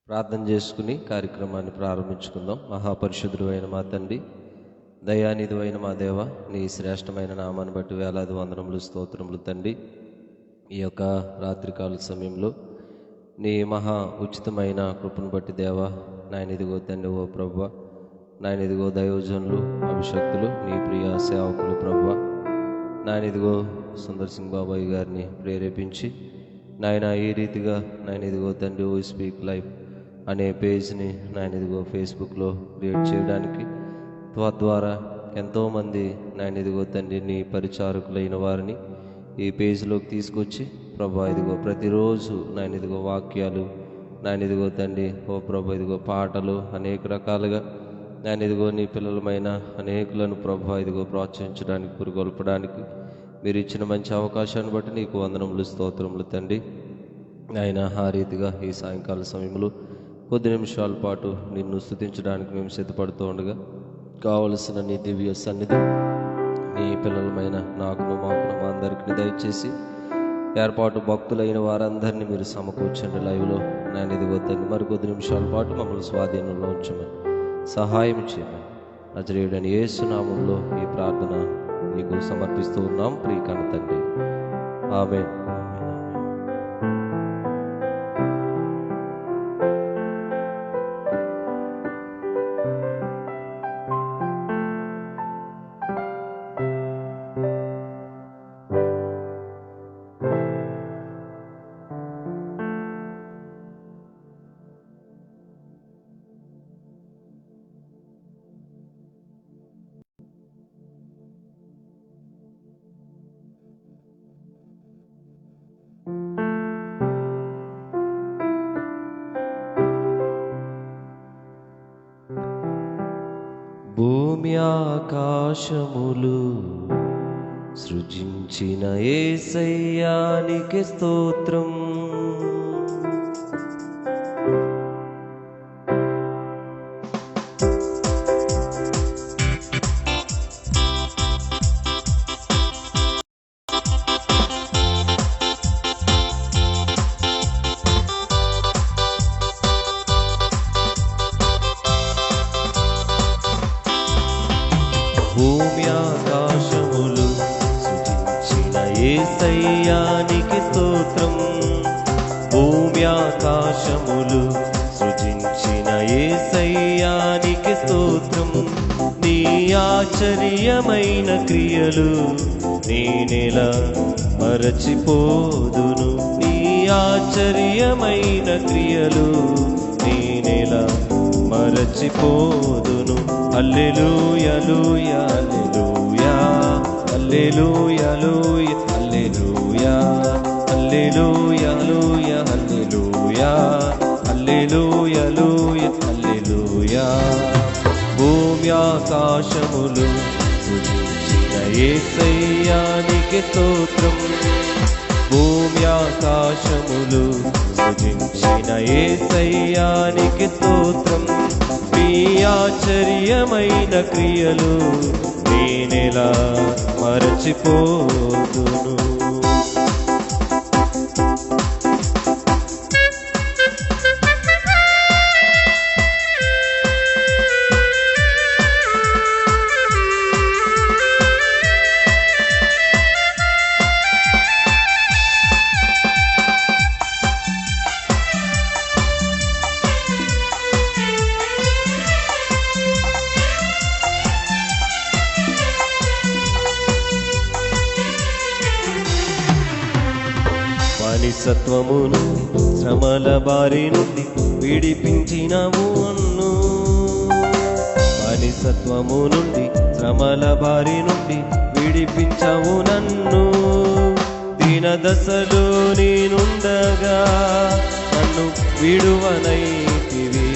ప్రార్థన చేసుకుని కార్యక్రమాన్ని ప్రారంభించుకుందాం. మహాపరిశుద్ధుడు అయిన మా తండ్రి, దయానిధి అయిన మా దేవ, నీ శ్రేష్టమైన నామాన్ని బట్టి వేలాది వందనములు స్తోత్రములు తండ్రి. ఈ యొక్క రాత్రికాల సమయంలో నీ మహా ఉచితమైన కృపను బట్టి దేవ, నాయన ఇదిగో తండ్రి, ఓ ప్రభువా, నాయన ఇదిగో దైవజనులు, అభిషక్తులు, నీ ప్రియ సేవకులు ప్రభువా, నాయన ఇదిగో సుందర్ సింగ్ బాబాయ్ గారిని ప్రేరేపించి నాయన ఈ రీతిగా నాయన ఇదిగో తండ్రి ఓ స్పీక్ లైవ్ అనే పేజ్ని నాయన ఇదిగో ఫేస్బుక్లో క్రియేట్ చేయడానికి తద్వారా ఎంతోమంది నాయన ఇదిగో తండ్రి నీ పరిచారకులైన వారిని ఈ పేజ్లోకి తీసుకొచ్చి ప్రభా ఇదిగో ప్రతిరోజు నాయన ఇదిగో వాక్యాలు, నాయన ఇదిగో తండ్రి ఓ ప్రభా ఇదిగో పాటలు అనేక రకాలుగా నాయన ఇదిగో నీ పిల్లలమైన అనేకులను ప్రభా ఇదిగో ప్రోత్సహించడానికి, పురుగొల్పడానికి మీరు ఇచ్చిన మంచి అవకాశాన్ని బట్టి నీకు వందనములు స్తోత్రములు తండ్రి. ఆయన ఆ రీతిగా ఈ సాయంకాల సమయంలో కొద్ది నిమిషాల పాటు నిన్ను స్తుతించడానికి మేము సిద్ధపడుతూ ఉండగా కావలసిన నీ దివ్య సన్నిధి నీ పిల్లలమైన నాకును మాకును మా అందరికీ దయచేసి ఏర్పాటు భక్తులైన వారందరినీ మీరు సమకూర్చండి లైవ్లో. నేను ఇదిగో తండ్రి మరికొద్ది నిమిషాల పాటు మమ్మల్ని స్వాధీనంలో ఉంచమని సహాయం చేయమని నజరేయుడైన యేసు నామములో ఈ ప్రార్థన నీకు సమర్పిస్తూ ఉన్నాం ప్రియకన్న తండ్రి, ఆమేన్. భూమి ఆకాశములు సృజించిన యేసయ్యా నీకే స్తోత్రం. భూమి ఆకాశములు సృజించిన యేసయ్యా నీకే స్తోత్రం. భూమి ఆకాశములు సృజించిన యేసయ్యా నీకే స్తోత్రం. నీ ఆశ్చర్యమైన క్రియలు నేనెలా మరచిపోదును. నీ ఆశ్చర్యమైన క్రియలు నేనెలా మరచిపోదును. హల్లెలూయా హల్లెలూయా హల్లెలూయా హల్లెలూయా హల్లెలూయా హల్లెలూయా హల్లెలూయా హల్లెలూయా హల్లెలూయా. భూమి ఆకాశములు సృజించిన యేసయ్యా నీకే స్తోత్రం. భూమి ఆకాశములు సృజించిన యేసయ్యా నీకే స్తోత్రం. నీ ఆశ్చర్యమైన క్రియలు నేనెలా మరచిపోదును. బానిసత్వము నుండి శ్రమల బారి నుండి విడిపించినవు నన్ను. బానిసత్వము నుండి శ్రమల బారి నుండి విడిపించవు నన్ను. దీన దశలో నేనుండగా నన్ను విడువనైతివి.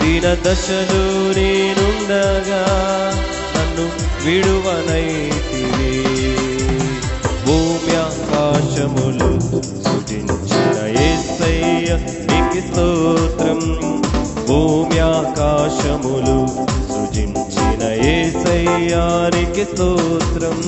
దీన దశలో నేనుండగా నన్ను విడువనైతివి. భూమి ఆకాశములు సృజించిన యేసయ్యా నీకే స్తోత్రం. భూమి ఆకాశములు సృజించిన యేసయ్యా నీకే స్తోత్రం.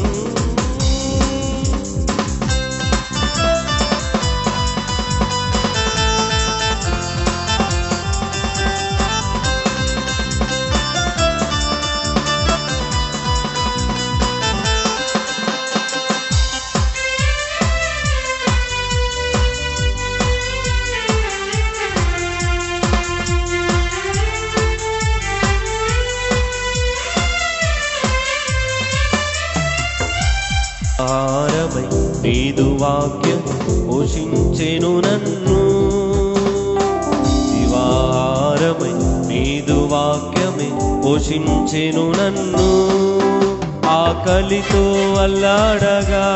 నీదు వాక్యం పోషించెను నన్ను, జీవాహారమై నీదు వాక్యమే పోషించెను నన్ను. ఆకలితో అల్లాడగా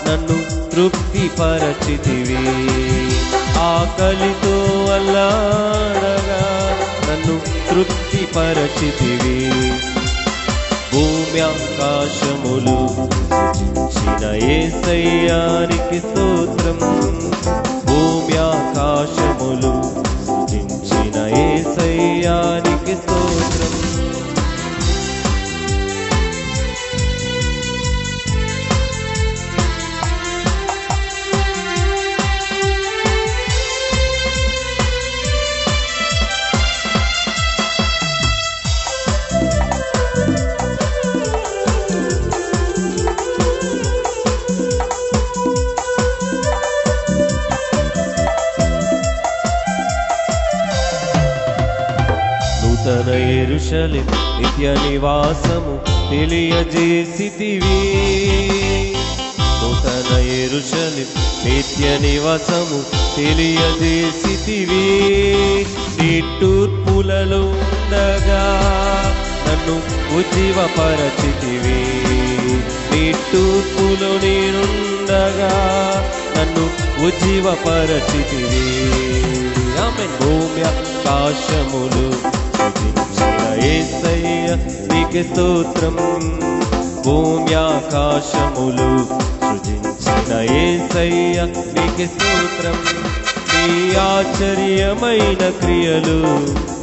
నన్ను తృప్తిపరచితివి, ఆకలితో అల్లాడగా నన్ను తృప్తిపరచితివి. భూమి ఆకాశములు సృజించిన యేసయ్యానికి స్తోత్రం, భూమి ఆకాశములు సృజించిన యేసయ్యానికి స్తోత్రం. నూతన యెరూషలేము నిత్య నివాసము తెలియజేసితివి, నూతన యెరూషలేము నిత్య నివాసము తెలియజేసితివి. నిట్టూర్పులలో ఉండగా నన్ను ఉజ్జీవపరచితివి, నిట్టూర్పులో నేనుండగా నన్ను ఉజ్జీవపరచితివి. ఆమేన్. భూమి ఆకాశములు సృజించిన యేసయ్య నీకే స్తోత్రం, భూమి ఆకాశములు సృజించిన యేసయ్య నీకే స్తోత్రం. నీ ఆశ్చర్యమైన క్రియలు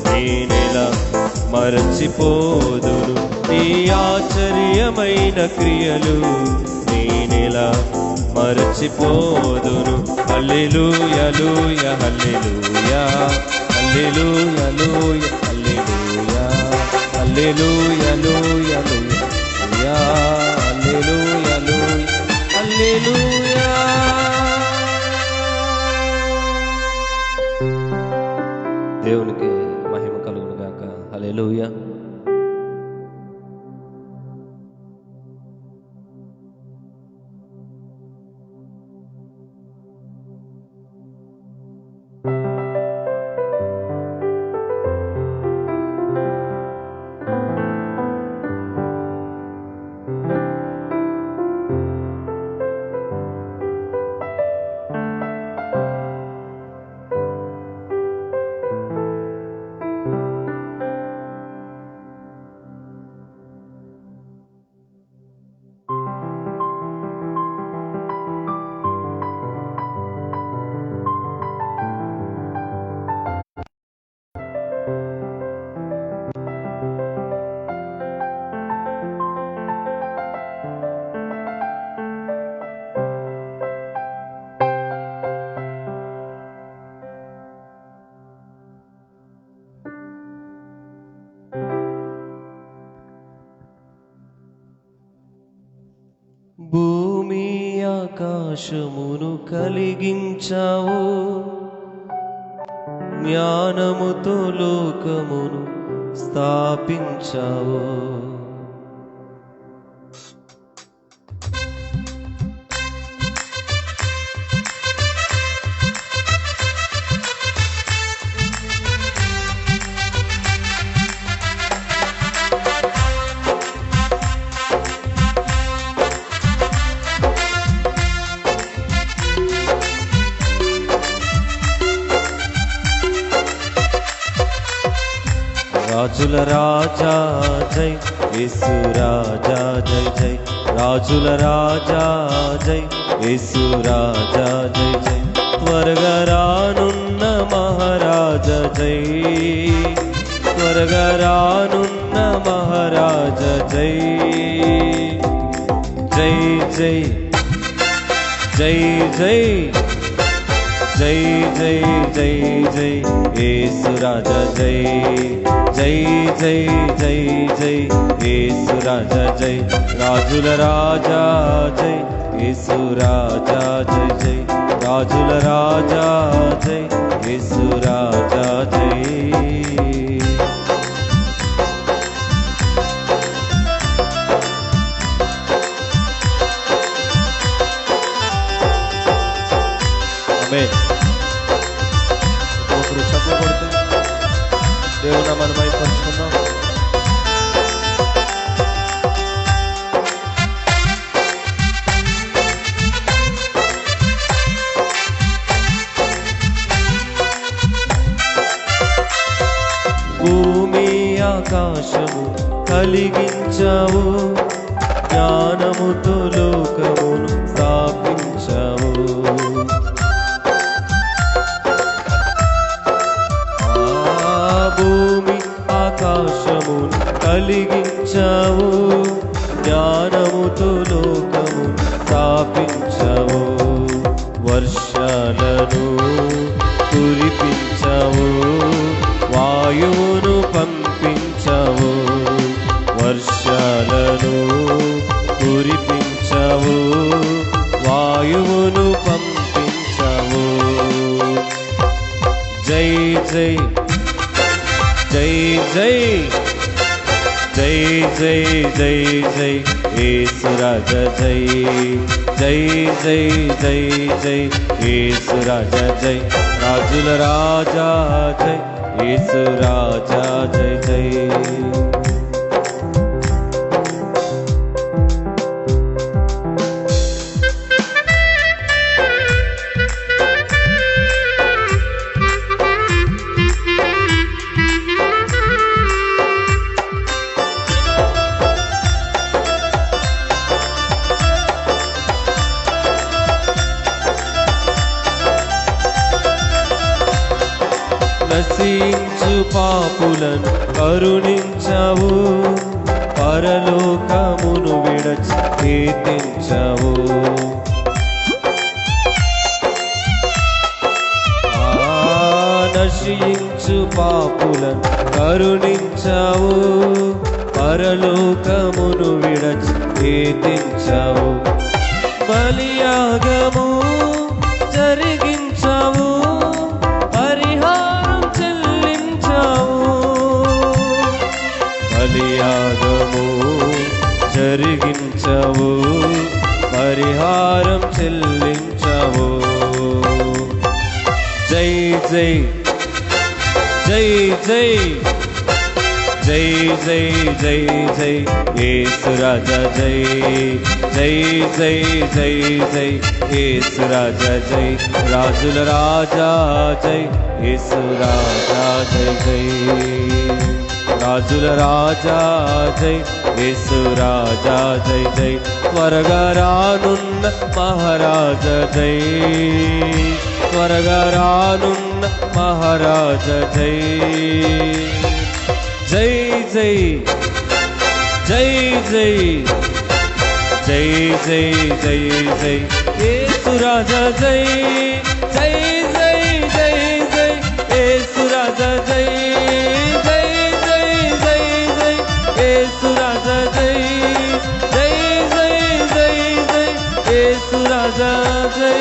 నేనెలా మరచిపోదును, నీ ఆశ్చర్యమైన క్రియలు నేనెలా మరచిపోదును. హల్లెలూయా హల్లెలూయా హల్లెలూయా హల్లెలూయా హల్లెలూయా హల్లెలూయా హల్లెలూయా హల్లెలూయా. దేవునికి మహిమ కలుగును గాక. హల్లెలూయా. భూమి ఆకాశమును కలిగించావు, జ్ఞానముతో లోకమును స్థాపించావు. రాజుల రాజా జై యేసు రాజా జై జై, రాజుల రాజా జై యేసు రాజా జై జై. త్వరగా రానున్న మహారాజ జై, త్వరగా రానున్న మహారాజ జై. జై జై జై జై జై జై జై జై యేసు రాజా జై. జై జై జై జై యేసు రాజా జై. రాజుల రాజా జై యేసు రాజా జై జై, రాజుల రాజా జై యేసు రాజా జై. ఆమేన్. ఒకరు చప్పట్లు కొడుతూ దేవుని నామాన్ని మహిమపరుచుకుందాం. భూమి ఆకాశము కలిగించావు, జ్ఞానముతో లోకమును స్థాపించావు. భూమి ఆకాశమును కలిగించావు, జ్ఞానముతో లోకమును స్థాపించావు. వర్షాలను కురిపించావు, వాయువును పంపించావు. వర్షాలను కురిపించావు, వాయువును పంపించావు. జై జై జై జై జై జై జై జై యేసు రాజా జై జై జై జై జై యేసు రాజా జై. రాజుల రాజా జై యేసు రాజా జై జై. నశించు పాపులను కరుణించావు, పరలోకమును విడచి కీర్తించావు. నశించు పాపులను కరుణించావు, పరలోకమును విడచి కీర్తించావు. బలియాగము జరిగించావు, పరిహారం చెల్లించావు. బలియాగము జరిగించావు, పరిహారం చెల్లించావు. జై జై జై జై జై జై జై జై యేసు రాజా జై జై జై జై జై యేసు రాజా జై. రాజుల రాజా జై యేసు రాజా జై జై. రాజుల రాజా జై యేసు రాజా జై జై. త్వరగా రానున్న మహారాజా జై, త్వరగా రానున్న మహారాజా జై. జై జై జై జై జై జై జై జై యేసు రాజా జై జై జై జై జై యేసు రాజా జై జై జై జై జై యేసు రాజా జై జై జై జై జై యేసు రాజా జై.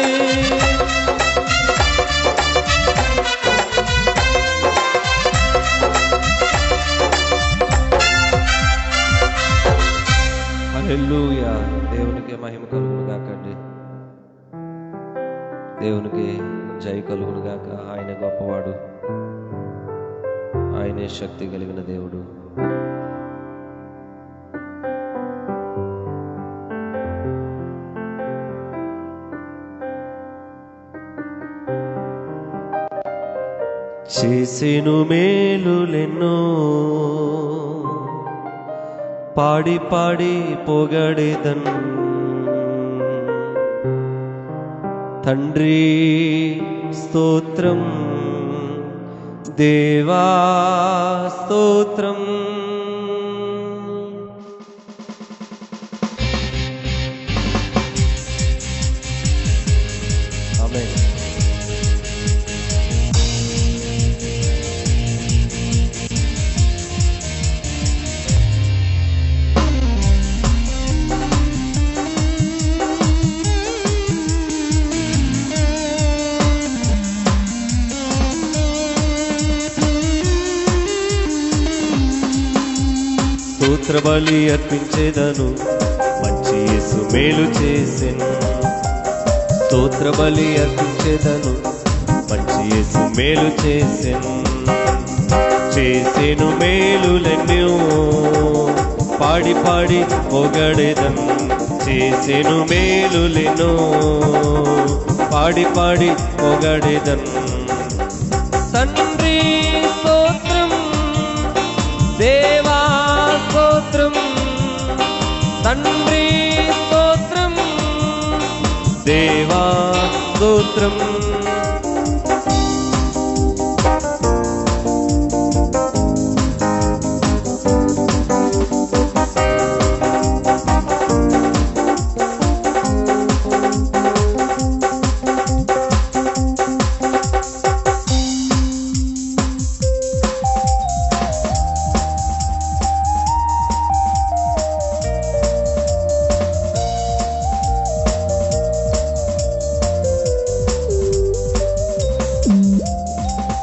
హల్లెలూయా. దేవునికి మహిమ కలుగును గాకండి, దేవునికి జై కలుగును గాక. ఆయన గొప్పవాడు, ఆయనే శక్తి కలిగిన దేవుడు. చేసెను మేలులెన్నో, పాడి పాడి పొగడెదన్. తండ్రి స్తోత్రం, దేవా స్తోత్రం. ఆమేన్. స్తోత్ర బలి అర్పించేదను, మంచి యేసు మేలు చేసెను. స్తోత్ర బలి అర్పించేదను, మంచి యేసు మేలు చేసెను మేలులెన్నో, పాడి పాడి పొగడెదను. చేసెను మేలులెన్నో, పాడి పాడి పొగడెదను. తండ్రి స్తోత్రం, దేవా స్తోత్రం, తండ్రి స్తోత్రం, దేవా స్తోత్రం.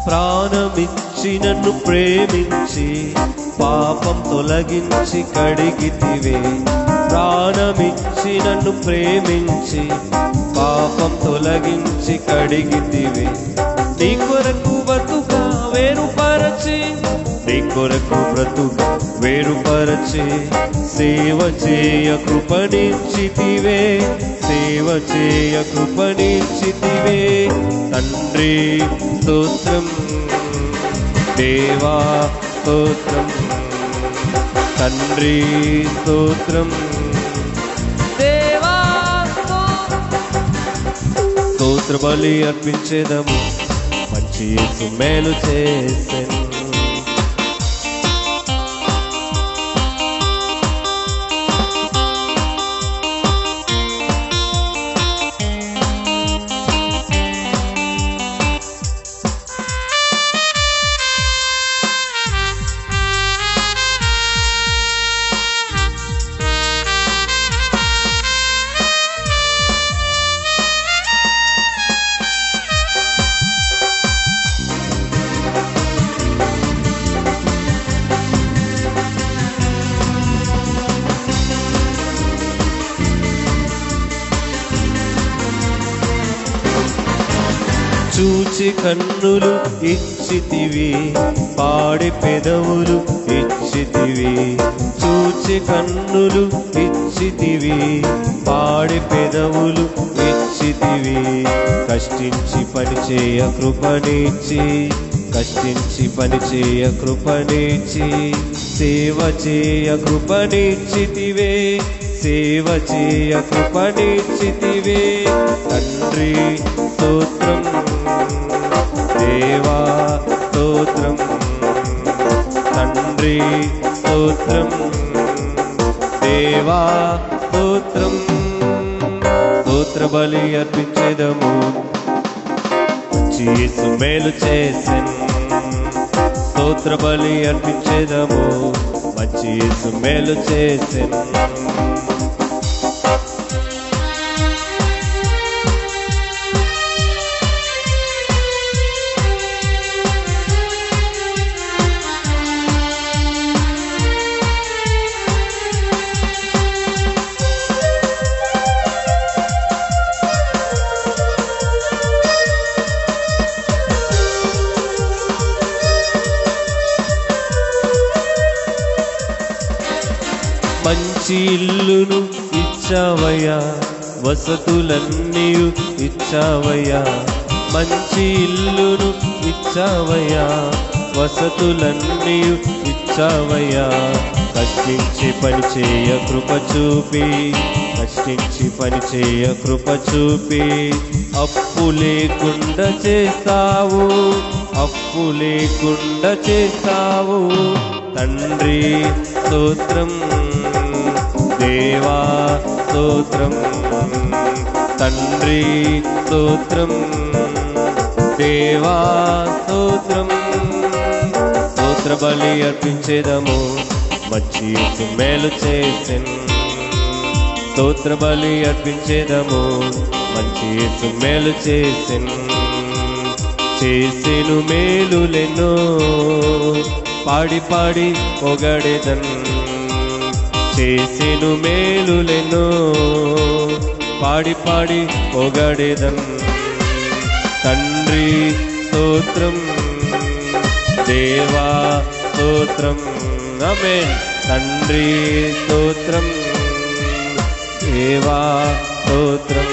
ప్రాణమిచ్చి నన్ను ప్రేమించి పాపం తొలగించి కడిగితివే. ప్రాణమిచ్చి నన్ను ప్రేమించి పాపం తొలగించి కడిగితివే. నీ కొరకు బ్రతుగా వేరుపరచి, నీ కొరకు బ్రతుగా వేరుపరచి, సేవ చేయ కృపణించితివే, సేవ చేయ కృపణించితివే. తండ్రి స్తోత్రం, దేవా స్తోత్రం, తండ్రి స్తోత్రం, దేవా స్తోత్ర బలి అర్పించేదము, మంచి యేసు మేలు చేసెను. చూచి కన్నులు ఇచ్చితివి, పాడి పెదవులు ఇచ్చితివి. చూచి కన్నులు ఇచ్చితివి, పాడి పెదవులు ఇచ్చితివి. కష్టించి పనిచేయ కృపణించి, కష్టించి పనిచేయ కృపణించి, సేవ చేయ కృపణించితివే, సేవ చేయ కృపణించితివే. తండ్రి స్తోత్రం, దేవా స్తోత్రం, తండ్రి స్తోత్రం, దేవా స్తోత్రం. స్తోత్ర బలి అర్పించేదము, మంచి యేసు మేలు చేసెను. స్తోత్ర బలి అర్పించేదము, మంచి యేసు మేలు చేసెను. మంచి ఇల్లును ఇచ్చావయ్యా, వసతులన్నీ ఇచ్చావయ్యా. మంచి ఇల్లును ఇచ్చావయ్యా, వసతులన్నీ ఇచ్చావయ్యా. కష్టించి పనిచేయ కృప చూపి, కష్టించి పనిచేయ కృప చూపి. అప్పు లేకుండా చేస్తావు, అప్పు లేకుండా చేస్తావు. తండ్రి స్తోత్రం, దేవా స్తోత్రం, తండ్రి స్తోత్రం, దేవా స్తోత్రం. స్తోత్ర బలి అర్పించేదము, మంచి యేసు మేలు చేసెను. స్తోత్ర బలి అర్పించేదము, మంచి యేసు మేలు చేసెను. చేసెను మేలులెన్నో, పాడి పాడి పొగడెదన్. చేసెను మేలులెన్నో, పాడి పాడి పొగడెదన్. తండ్రి స్తోత్రం, దేవా స్తోత్రం, ఆమేన్. తండ్రి స్తోత్రం, దేవా స్తోత్రం.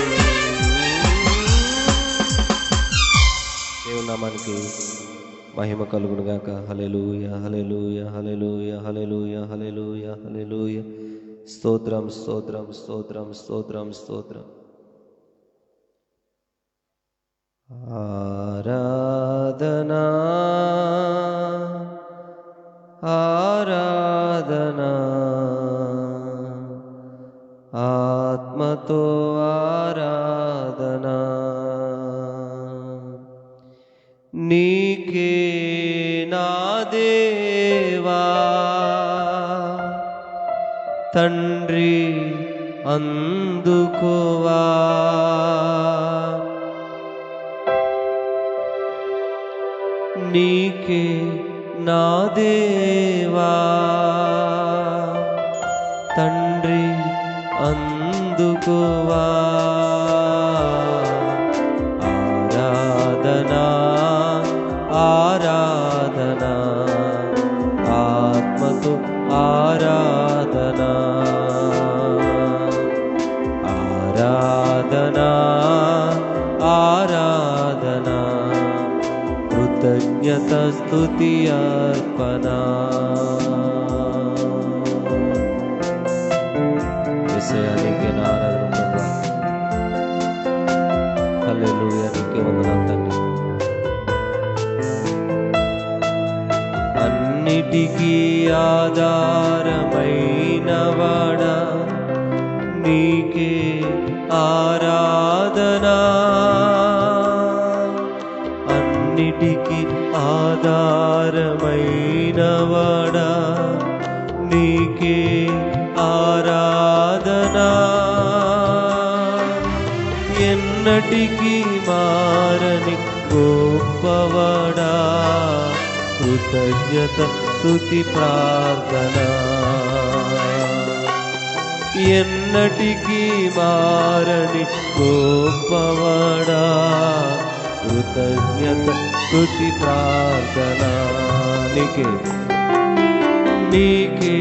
దేవుని నామానికి మహిమ కలుగును గాక. హల్లెలూయా, హల్లెలూయా, హల్లెలూయా, హల్లెలూయా, హల్లెలూయా, హల్లెలూయా. స్తోత్రం, స్తోత్రం, స్తోత్రం, స్తోత్రం, స్తోత్రం. ఆరాధనా, ఆరాధనా, ఆత్మతో ఆరాధనా, నీకే నా దేవా. తండ్రి అందుకోవా, నీకే నా దేవా. తండ్రి అందుకోవా. ఆరాధనా, ఆరాధనా, ఆత్మతో ఆరాధనా, ఆరాధనా, ఆరాధనా, కృతజ్ఞత స్తుతి అర్పణ. యేసయ్యా నీకే నా ఆరాధన ప్రభువా. హల్లెలూయా, నీకే వందనాలు తండ్రి. అన్నిటికీ ఆధారమైన వాడా, నీకే ఆరాధనా. అన్నిటికీ ఆధారమైన వాడా, నీకే ఆరాధనా. ఎన్నటికీ మారని గొప్పవాడా, కృతజ్ఞత స్తుతి ప్రార్థన. ఎన్నటికీ మారని గొప్పవాడా, కృతజ్ఞత స్తుతి ప్రార్థన. నీకే, నీకే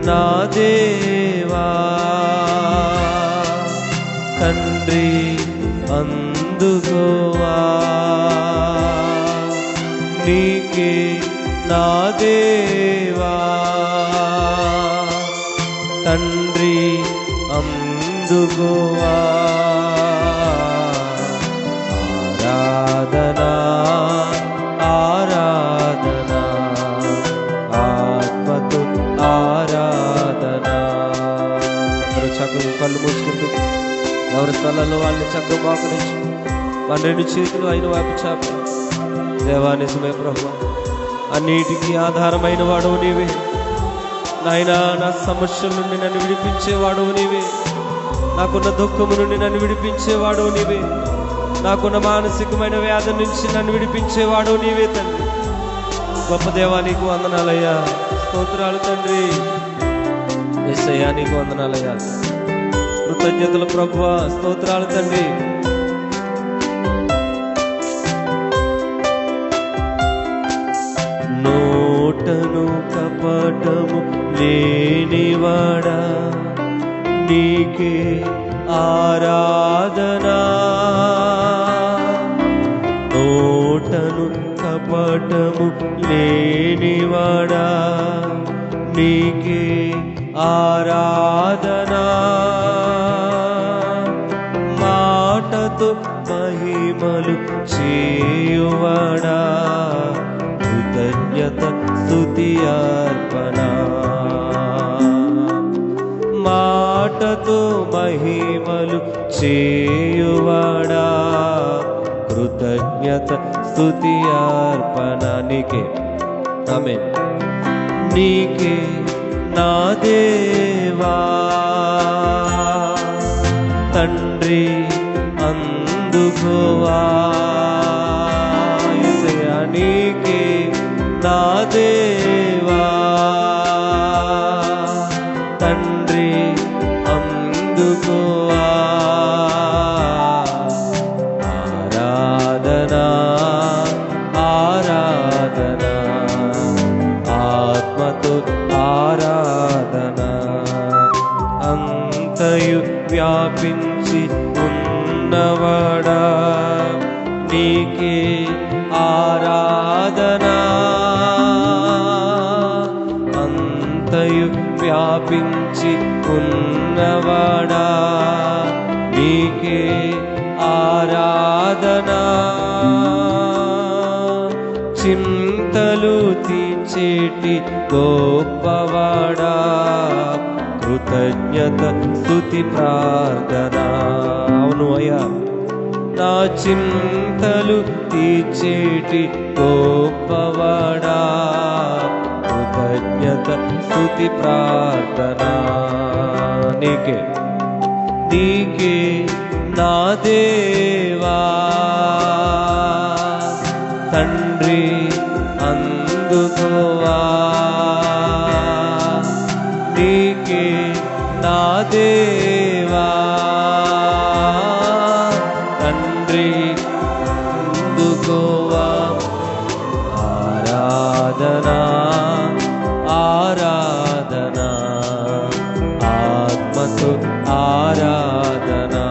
నా దేవా. తండ్రి అందుకోవా, నీకే నా దేవా. తండ్రి అందుకోవా. ఆరాధనా, ఆరాధనా, ఆత్మతో ఆరాధనా. అందరూ చక్కగా కళ్ళు మూసుకుంటూ ఎవరి స్థలాల్లో వాళ్ళని చక్కగా మోకరించి మన రెండు చేతులు అయిన వైపు చాపి, దేవా నిజమే ప్రభువా, అన్నిటికీ ఆధారమైన వాడవు నీవే నాయనా. నా సమస్యల నుండి నన్ను విడిపించేవాడవు నీవే. నాకున్న దుఃఖము నుండి నన్ను విడిపించేవాడవు నీవే. నాకున్న మానసికమైన వ్యాధి నుంచి నన్ను విడిపించేవాడవు నీవే తండ్రి. గొప్ప దేవా నీకు వందనాలయ్యా, స్తోత్రాలు తండ్రి. యేసయ్యా నీకు వందనాలయ్యా, కృతజ్ఞతలు ప్రభువా, స్తోత్రాలు తండ్రి. నోటను కపటము లేనివాడా, నీకే ఆరాధనా. నోటను కపటము లేనివాడా, నీకే ఆరాధనా. మాటతో మహిమలు చేయువాడా, కృతజ్ఞత స్తుతి అర్పణ. మాటతో మహిమలు చేయువాడా, కృతజ్ఞత స్తుతి అర్పణ. నీకే, ఆమేన్. నీకే నా దేవా. తండ్రి అందుకోవా. యేసయ్యా నీకే నా దేవా. తండ్రి అందుకోవా. నీకే ఆరాధనా. అంతయు వ్యాపించి ఉన్నవాడా నీకే ఆరాధనా. చింతలు తీర్చేటి గొప్పవాడా కృతజ్ఞత స్తుతి ప్రార్థన. అవును అయ్యా, నా చింతలు తీర్చేటి గొప్పవాడా కృతజ్ఞత స్తుతి ప్రార్థన. నీకే నీకే నా దేవా తండ్రి అందుకోవా. నీకే నా దేవా తండ్రి అందుకోవా. ఆరాధనా ఆరాధనా ఆత్మతో ఆరాధనా.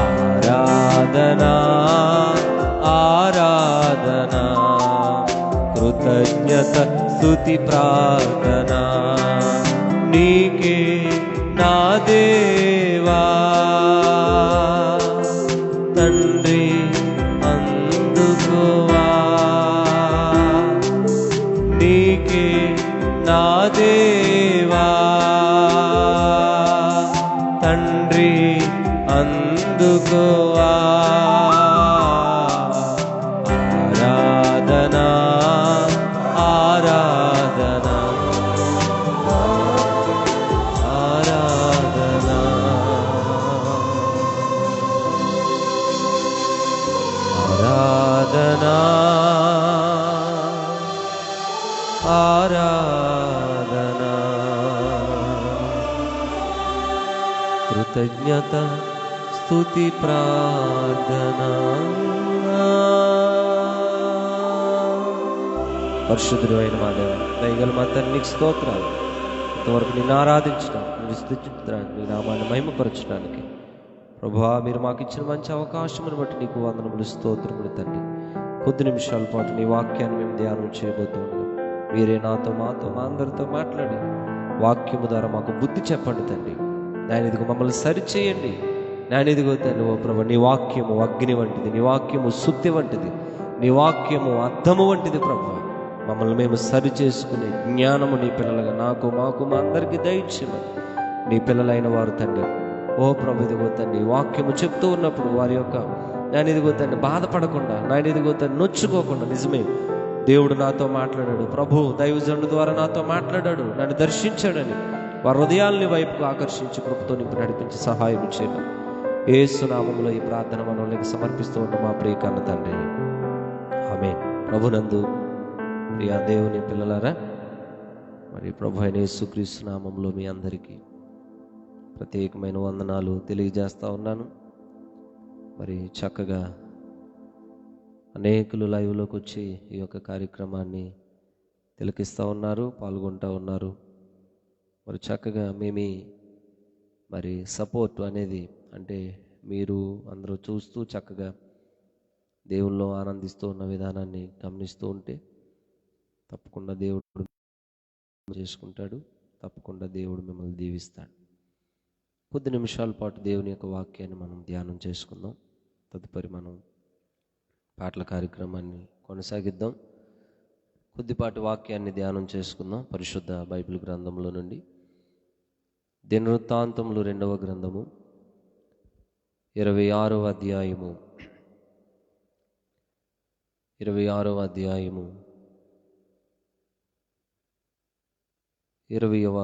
ఆరాధనా ఆరాధనా కృతజ్ఞత స్తుతి ప్రార్థన. నీకే నా దేవా తండ్రి అందుకోవా. నీకే నా దేవా తండ్రి అందుకోవా. ఆరాధనా ఆరాధనా ఆరాధనా ఆరాధనా ఆరాధనా కృతజ్ఞత స్తుతి ప్రార్థన. పరిశుద్ధుడు అయిన మా దేవ, దయగల మా తండ్రికి స్తోత్రాలు. ఇంతవరకు నిన్ను ఆరాధించడం, నిన్ను స్తుతించడానికి, నీ నామాన్ని మహిమపరచడానికి ప్రభువా మీరు మాకు ఇచ్చిన మంచి అవకాశమును బట్టి నీకు వందనములు స్తోత్రములు తండ్రి. కొద్ది నిమిషాల పాటు నీ వాక్యాన్ని మేము ధ్యానం చేయబోతున్నాం. మీరే నాతో మాతో మా అందరితో మాట్లాడి వాక్యము ద్వారా మాకు బుద్ధి చెప్పండి తండ్రి. నేను ఇదిగో మమ్మల్ని సరిచేయండి. నేను ఇదిగో తండ్రి ఓ ప్రభు, నీ వాక్యము అగ్ని వంటిది, నీ వాక్యము సుత్తి వంటిది, నీ వాక్యము అద్దము వంటిది ప్రభు. మమ్మల్ని మేము సరి చేసుకునే జ్ఞానము నీ పిల్లలుగా నాకు మాకు మా అందరికీ దయచేయమని నీ పిల్లలైన వారు తండ్రి ఓ ప్రభు ఇదిగో తండ్రి వాక్యము చెప్తూ ఉన్నప్పుడు వారి యొక్క నేను ఇదిగో తండ్రి బాధపడకుండా, నేను ఇదిగో తండ్రి నొచ్చుకోకుండా, నిజమే దేవుడు నాతో మాట్లాడాడు, ప్రభు దైవజనుడు ద్వారా నాతో మాట్లాడాడు, నన్ను దర్శించాడని వారి హృదయాల్ని వైపుకు ఆకర్షించి కృపతో నింపి నడిపించి సహాయం చేయడం యేసు నామములో ఈ ప్రార్థన మనల్ని సమర్పిస్తూ ఉన్న మా ప్రియ కన్న తండ్రి ఆమేన్. ప్రభునందు ప్రియా దేవుని పిల్లలారా, మరి ప్రభు అయిన యేసుక్రీస్తు నామములో మీ అందరికీ ప్రత్యేకమైన వందనాలు తెలియజేస్తూ ఉన్నాను. మరి చక్కగా అనేకులు లైవ్లోకి వచ్చి ఈ యొక్క కార్యక్రమాన్ని తిలకిస్తూ ఉన్నారు, పాల్గొంటూ ఉన్నారు. మరి చక్కగా మేమీ మరి సపోర్ట్ అనేది అంటే మీరు అందరూ చూస్తూ చక్కగా దేవుల్లో ఆనందిస్తూ ఉన్న విధానాన్ని గమనిస్తూ ఉంటే తప్పకుండా దేవుడు చేసుకుంటాడు, తప్పకుండా దేవుడు మిమ్మల్ని దీవిస్తాడు. కొద్ది నిమిషాల పాటు దేవుని యొక్క వాక్యాన్ని మనం ధ్యానం చేసుకుందాం. తదుపరి మనం పాటల కార్యక్రమాన్ని కొనసాగిద్దాం. కొద్దిపాటి వాక్యాన్ని ధ్యానం చేసుకుందాం. పరిశుద్ధ బైబిల్ గ్రంథంలో నుండి దినవృత్తాంతములు 2వ గ్రంథము 26వ అధ్యాయము 26వ అధ్యాయము 20వ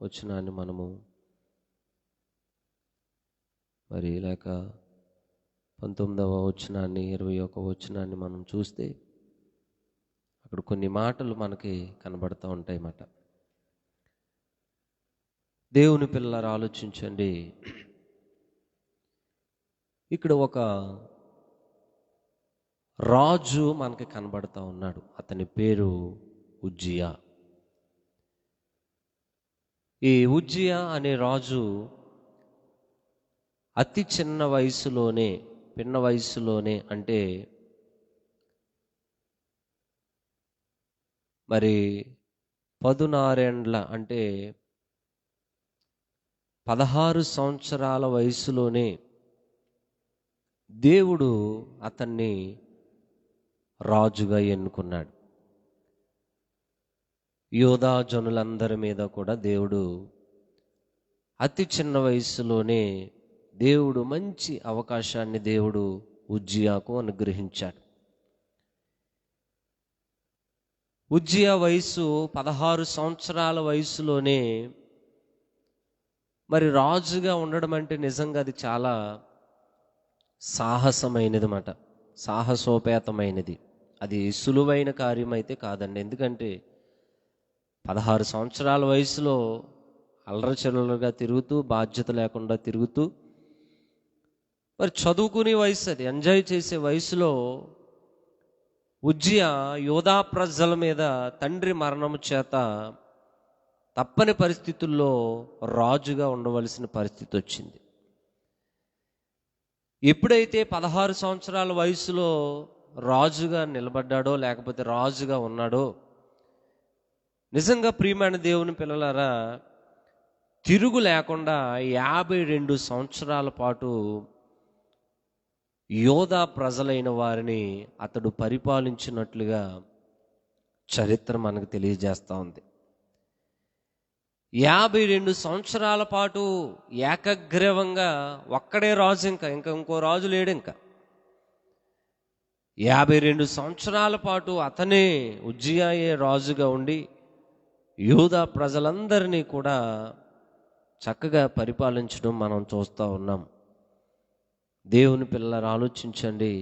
వచనాన్ని మనము మరి లేక 19వ వచనాన్ని 21వ వచనాన్ని మనం చూస్తే అక్కడ కొన్ని మాటలు మనకి కనబడుతూ ఉంటాయి అన్నమాట. దేవుని పిల్లలారా ఆలోచించండి. ఇక్కడ ఒక రాజు మనకి కనబడుతూ ఉన్నాడు. అతని పేరు ఉజ్జియా. ఈ ఉజ్జియా అనే రాజు అతి చిన్న వయసులోనే, పిన్న వయసులోనే అంటే మరి 16 అంటే 16 సంవత్సరాల వయసులోనే దేవుడు అతన్ని రాజుగా ఎన్నుకున్నాడు. యోధా జనులందరి మీద కూడా దేవుడు అతి చిన్న వయసులోనే దేవుడు మంచి అవకాశాన్ని దేవుడు ఉజ్జియాకు అనుగ్రహించాడు. ఉజ్జియా వయసు 16 సంవత్సరాల వయసులోనే మరి రాజుగా ఉండడం అంటే నిజంగా అది చాలా సాహసమైనది మాట, సాహసోపేతమైనది. అది సులువైన కార్యం అయితే కాదండి. ఎందుకంటే 16 సంవత్సరాల వయసులో అల్లరచిల్లరగా తిరుగుతూ, బాధ్యత లేకుండా తిరుగుతూ, మరి చదువుకునే వయసు, అది ఎంజాయ్ చేసే వయసులో ఉజ్జియా యోధా ప్రజల మీద తండ్రి మరణము చేత తప్పని పరిస్థితుల్లో రాజుగా ఉండవలసిన పరిస్థితి వచ్చింది. ఎప్పుడైతే 16 సంవత్సరాల వయసులో రాజుగా నిలబడ్డాడో, లేకపోతే రాజుగా ఉన్నాడో, నిజంగా ప్రియమైన దేవుని పిల్లలారా, తిరుగు లేకుండా 52 సంవత్సరాల పాటు యోధా ప్రజలైన వారిని అతడు పరిపాలించినట్లుగా చరిత్ర మనకు తెలియజేస్తూ ఉంది. 52 సంవత్సరాల పాటు ఏకగ్రీవంగా ఒక్కడే రాజు, ఇంకో రాజు లేడు. ఇంకా 52 సంవత్సరాల పాటు అతనే, ఉజ్జియాయే రాజుగా ఉండి యూదా ప్రజలందరినీ కూడా చక్కగా పరిపాలించడం మనం చూస్తూ ఉన్నాం. దేవుని పిల్లలు ఆలోచించండి,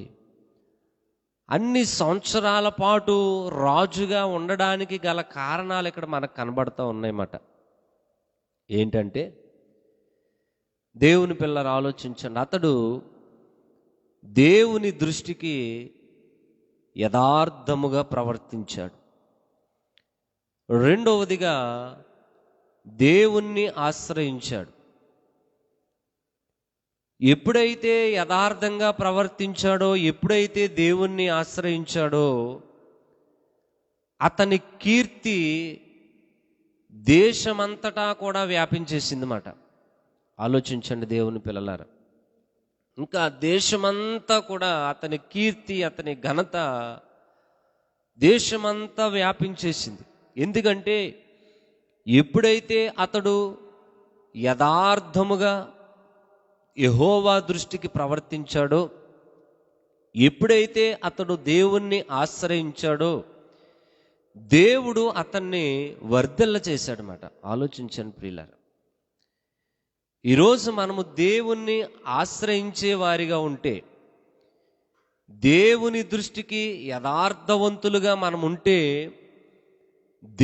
అన్ని సంవత్సరాల పాటు రాజుగా ఉండడానికి గల కారణాలు ఇక్కడ మనకు కనబడుతూ ఉన్నాయన్నమాట. ఏంటంటే, దేవుని పిల్లలు ఆలోచించండి, అతడు దేవుని దృష్టికి యథార్థముగా ప్రవర్తించాడు. రెండవదిగా దేవుణ్ణి ఆశ్రయించాడు. ఎప్పుడైతే యథార్థంగా ప్రవర్తించాడో, ఎప్పుడైతే దేవుణ్ణి ఆశ్రయించాడో, అతని కీర్తి దేశమంతటా కూడా వ్యాపించేసింది మాట. ఆలోచించండి దేవుని పిల్లలారా, ఇంకా దేశమంతా కూడా అతని కీర్తి, అతని ఘనత దేశమంతా వ్యాపించేసింది. ఎందుకంటే ఎప్పుడైతే అతడు యథార్థముగా యెహోవా దృష్టికి ప్రవర్తించాడో, ఎప్పుడైతే అతడు దేవుణ్ణి ఆశ్రయించాడో, దేవుడు అతన్ని వర్ధిల్ల చేశాడనమాట. ఆలోచించండి ప్రియులారా, ఈరోజు మనము దేవుణ్ణి ఆశ్రయించే వారిగా ఉంటే, దేవుని దృష్టికి యథార్థవంతులుగా మనం ఉంటే,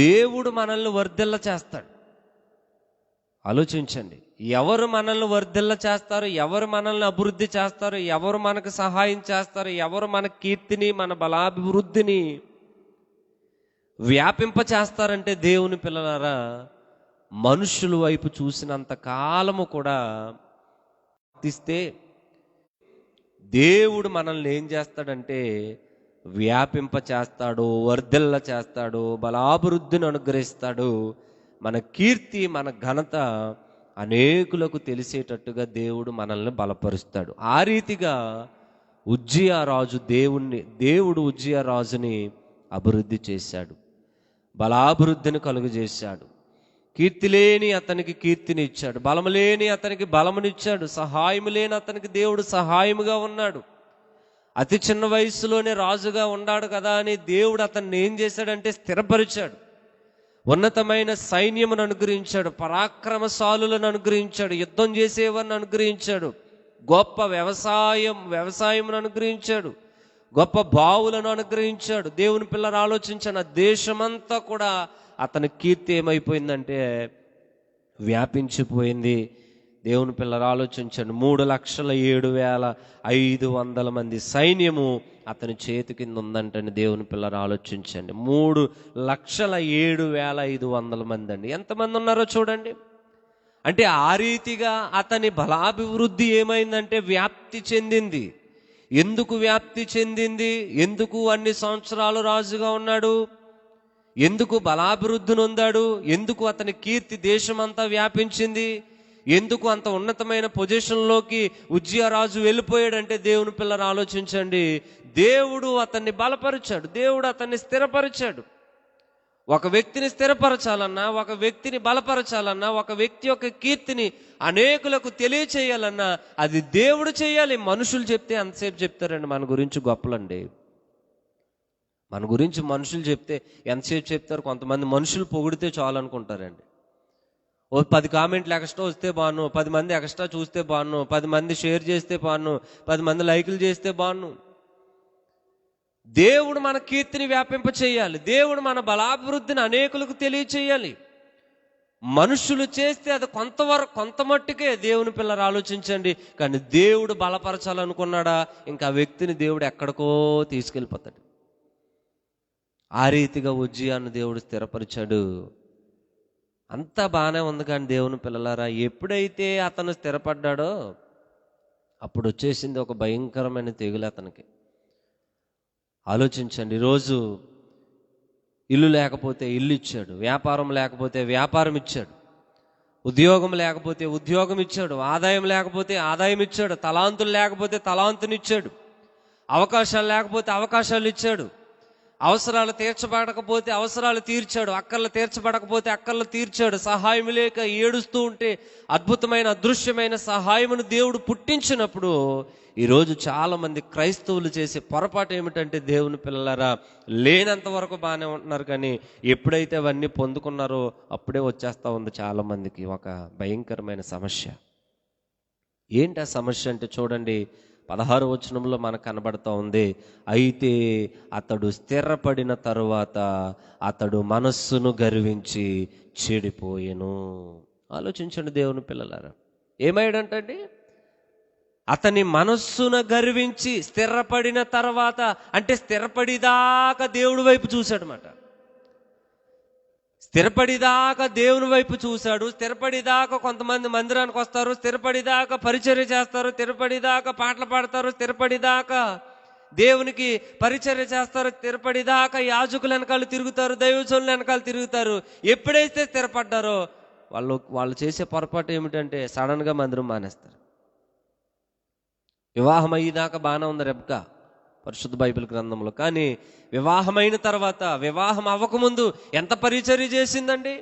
దేవుడు మనల్ని వర్ధిల్ల చేస్తాడు. ఆలోచించండి, ఎవరు మనల్ని వర్ధిల్ల చేస్తారు, ఎవరు మనల్ని అభివృద్ధి చేస్తారు, ఎవరు మనకు సహాయం చేస్తారు, ఎవరు మన కీర్తిని, మన బలాభివృద్ధిని వ్యాపింప చేస్తారంటే, దేవుని పిల్లలారా, మనుషుల వైపు చూసినంత కాలము కూడా తీస్తే దేవుడు మనల్ని ఏం చేస్తాడంటే వ్యాపింప చేస్తాడు, వర్ధిల్ల చేస్తాడు, బలాభివృద్ధిని అనుగ్రహిస్తాడు. మన కీర్తి, మన ఘనత అనేకులకు తెలిసేటట్టుగా దేవుడు మనల్ని బలపరుస్తాడు. ఆ రీతిగా ఉజ్జియా రాజు దేవుడు ఉజ్జియా రాజుని అభివృద్ధి చేశాడు, బలాభివృద్ధిని కలుగజేశాడు. కీర్తి లేని అతనికి కీర్తిని ఇచ్చాడు, బలము లేని అతనికి బలమునిచ్చాడు, సహాయము లేని అతనికి దేవుడు సహాయముగా ఉన్నాడు. అతి చిన్న వయసులోనే రాజుగా ఉన్నాడు కదా అని దేవుడు అతన్ని ఏం చేశాడంటే స్థిరపరిచాడు. ఉన్నతమైన సైన్యమును అనుగ్రహించాడు, పరాక్రమశాలులను అనుగ్రహించాడు, యుద్ధం చేసేవారిని అనుగ్రహించాడు, గొప్ప వ్యవసాయమును అనుగ్రహించాడు, గొప్ప బావులను అనుగ్రహించాడు. దేవుని పిల్లలు ఆలోచించిన దేశమంతా కూడా అతని కీర్తి ఏమైపోయిందంటే వ్యాపించిపోయింది. దేవుని పిల్లలు ఆలోచించండి, 3,07,500 మంది సైన్యము అతని చేతి కింద ఉందంటండి. దేవుని పిల్లలు ఆలోచించండి, 3,07,500 మంది అండి. ఎంతమంది ఉన్నారో చూడండి. అంటే ఆ రీతిగా అతని బలాభివృద్ధి ఏమైందంటే వ్యాప్తి చెందింది. ఎందుకు వ్యాప్తి చెందింది? ఎందుకు అన్ని సంవత్సరాలు రాజుగా ఉన్నాడు? ఎందుకు బలాభివృద్ధి నొందాడు? ఎందుకు అతని కీర్తి దేశమంతా వ్యాపించింది? ఎందుకు అంత ఉన్నతమైన పొజిషన్లోకి ఉజ్జియా రాజు వెళ్ళిపోయాడంటే, దేవుని పిల్లలు ఆలోచించండి, దేవుడు అతన్ని బలపరిచాడు, దేవుడు అతన్ని స్థిరపరిచాడు. ఒక వ్యక్తిని స్థిరపరచాలన్నా, ఒక వ్యక్తిని బలపరచాలన్నా, ఒక వ్యక్తి యొక్క కీర్తిని అనేకులకు తెలియచేయాలన్నా అది దేవుడు చేయాలి. మనుషులు చెప్తే ఎంతసేపు చెప్తారండి మన గురించి గొప్పలండి. మన గురించి మనుషులు చెప్తే ఎంతసేపు చెప్తారు? కొంతమంది మనుషులు పొగిడితే చాలు అనుకుంటారండి. ఓ 10 కామెంట్లు ఎక్స్ట్రా వస్తే బాను, 10 మంది ఎక్స్ట్రా చూస్తే బాను, 10 మంది షేర్ చేస్తే బాను, 10 మంది లైకులు చేస్తే బాను. దేవుడు మన కీర్తిని వ్యాపింప చేయాలి. దేవుడు మన బలాభివృద్ధిని అనేకులకు తెలియచేయాలి. మనుషులు చేస్తే అది కొంత మట్టుకే. దేవుని పిల్లలు ఆలోచించండి. కానీ దేవుడు బలపరచాలనుకున్నాడా, ఇంకా ఆ వ్యక్తిని దేవుడు ఎక్కడికో తీసుకెళ్ళిపోతాడు. ఆ రీతిగా ఉజ్జియాను దేవుడు స్థిరపరిచాడు. అంతా బాగానే ఉంది. కానీ దేవుని పిల్లలారా, ఎప్పుడైతే అతను స్థిరపడ్డాడో అప్పుడు వచ్చేసింది ఒక భయంకరమైన తెగులు అతనికి. ఆలోచించండి, ఈరోజు ఇల్లు లేకపోతే ఇల్లు ఇచ్చాడు, వ్యాపారం లేకపోతే వ్యాపారం ఇచ్చాడు, ఉద్యోగం లేకపోతే ఉద్యోగం ఇచ్చాడు, ఆదాయం లేకపోతే ఆదాయం ఇచ్చాడు, తలాంతులు లేకపోతే తలాంతునిచ్చాడు, అవకాశాలు లేకపోతే అవకాశాలు ఇచ్చాడు, అవసరాలు తీర్చబడకపోతే అవసరాలు తీర్చాడు, అక్కర్లు తీర్చబడకపోతే అక్కర్లు తీర్చాడు. సహాయం లేక ఏడుస్తూ ఉంటే అద్భుతమైన అదృశ్యమైన సహాయమును దేవుడు పుట్టించినప్పుడు ఈరోజు చాలామంది క్రైస్తవులు చేసే పొరపాటు ఏమిటంటే, దేవుని పిల్లలారా, లేనంత వరకు బాగానే ఉంటున్నారు, కానీ ఎప్పుడైతే అవన్నీ పొందుకున్నారో అప్పుడే వచ్చేస్తూ ఉంది చాలామందికి ఒక భయంకరమైన సమస్య. ఏంటి ఆ సమస్య అంటే చూడండి, 16వ వచనంలో మనకు కనబడుతూ ఉంది. అయితే అతడు స్థిరపడిన తరువాత అతడు మనస్సును గర్వించి చెడిపోయెను. ఆలోచించండి దేవుని పిల్లలారా, ఏమయ్యాడంటండి? అతని మనస్సును గర్వించి స్థిరపడిన తర్వాత, అంటే స్థిరపడిదాకా దేవుడి వైపు చూశాడనమాట. స్థిరపడిదాకా దేవుని వైపు చూశాడు. స్థిరపడిదాకా కొంతమంది మందిరానికి వస్తారు, స్థిరపడిదాకా పరిచర్య చేస్తారు, స్థిరపడిదాకా పాటలు పాడతారు, స్థిరపడిదాకా దేవునికి పరిచర్య చేస్తారు, స్థిరపడిదాకా యాజకుల వెనకాల తిరుగుతారు, దైవజనుల వెనకాల తిరుగుతారు. ఎప్పుడైతే స్థిరపడ్డారో వాళ్ళు చేసే పొరపాటు ఏమిటంటే సడన్గా మందిరం మానేస్తారు. వివాహం అయ్యేదాకా బాగానే ఉంది రెబ్కా పరిశుద్ధ బైబిల్ గ్రంథంలో, కానీ వివాహమైన తర్వాత, వివాహం అవ్వకముందు ఎంత పరిచర్య చేసిందండి.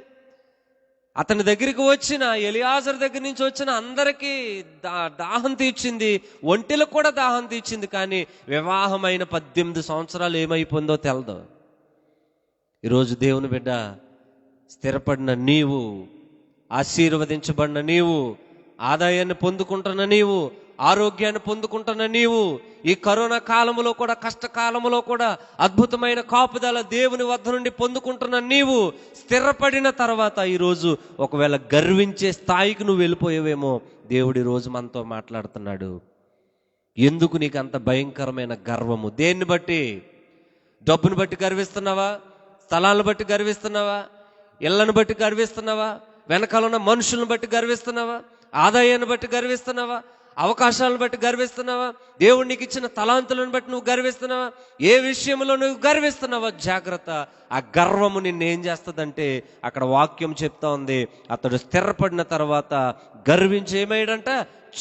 అతని దగ్గరికి వచ్చిన ఎలియాజరు దగ్గర నుంచి వచ్చిన అందరికీ దాహం తీర్చింది, ఒంటెలకు కూడా దాహం తీర్చింది. కానీ వివాహమైన 18 సంవత్సరాలు ఏమైపోయిందో తెలదు. ఈరోజు దేవుని బిడ్డ, స్థిరపడిన నీవు, ఆశీర్వదించబడిన నీవు, ఆదాయాన్ని పొందుకుంటున్న నీవు, ఆరోగ్యాన్ని పొందుకుంటున్న నీవు, ఈ కరోనా కాలంలో కూడా, కష్టకాలంలో కూడా అద్భుతమైన కాపుదల దేవుని వద్ద నుండి పొందుకుంటున్న నీవు స్థిరపడిన తర్వాత ఈరోజు ఒకవేళ గర్వించే స్థాయికి నువ్వు వెళ్ళిపోయావేమో. దేవుడు ఈరోజు మనతో మాట్లాడుతున్నాడు. ఎందుకు నీకు అంత భయంకరమైన గర్వము? దేన్ని బట్టి? డబ్బును బట్టి గర్విస్తున్నావా? స్థలాలను బట్టి గర్విస్తున్నావా? ఇళ్లను బట్టి గర్విస్తున్నావా? వెనకాల ఉన్న మనుషులను బట్టి గర్విస్తున్నావా? ఆదాయాన్ని బట్టి గర్విస్తున్నావా? అవకాశాలను బట్టి గర్విస్తున్నావా? దేవుడు నీకు ఇచ్చిన తలాంతులను బట్టి నువ్వు గర్విస్తున్నావా? ఏ విషయంలో నువ్వు గర్విస్తున్నావా? జాగ్రత్త. ఆ గర్వము నిన్నేం చేస్తుందంటే, అక్కడ వాక్యం చెప్తా ఉంది, అతడు స్థిరపడిన తర్వాత గర్వించి ఏమయ్యాడంట?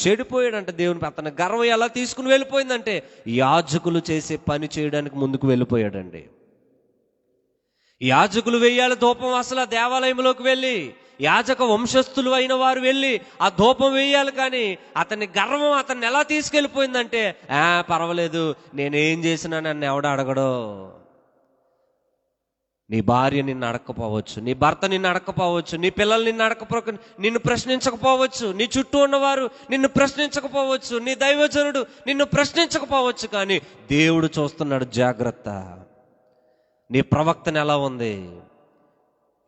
చెడిపోయాడంట. దేవుని అతని గర్వం ఎలా తీసుకుని వెళ్ళిపోయిందంటే, యాజకులు చేసే పని చేయడానికి ముందుకు వెళ్ళిపోయాడండి. యాజకులు వెయ్యాలి ధూపం, అసలు ఆ దేవాలయంలోకి వెళ్ళి యాజక వంశస్థులు అయిన వారు వెళ్ళి ఆ ధూపం వేయాలి. కానీ అతని గర్వం అతన్ని ఎలా తీసుకెళ్ళిపోయిందంటే, పర్వాలేదు, నేనేం చేసినా నన్ను ఎవడ అడగడో. నీ భార్య నిన్ను అడగకపోవచ్చు, నీ భర్త నిన్ను అడగకపోవచ్చు, నీ పిల్లలు నిన్ను ప్రశ్నించకపోవచ్చు, నీ చుట్టూ ఉన్నవారు నిన్ను ప్రశ్నించకపోవచ్చు, నీ దైవజనుడు నిన్ను ప్రశ్నించకపోవచ్చు, కానీ దేవుడు చూస్తున్నాడు. జాగ్రత్త. నీ ప్రవక్తన ఎలా ఉంది?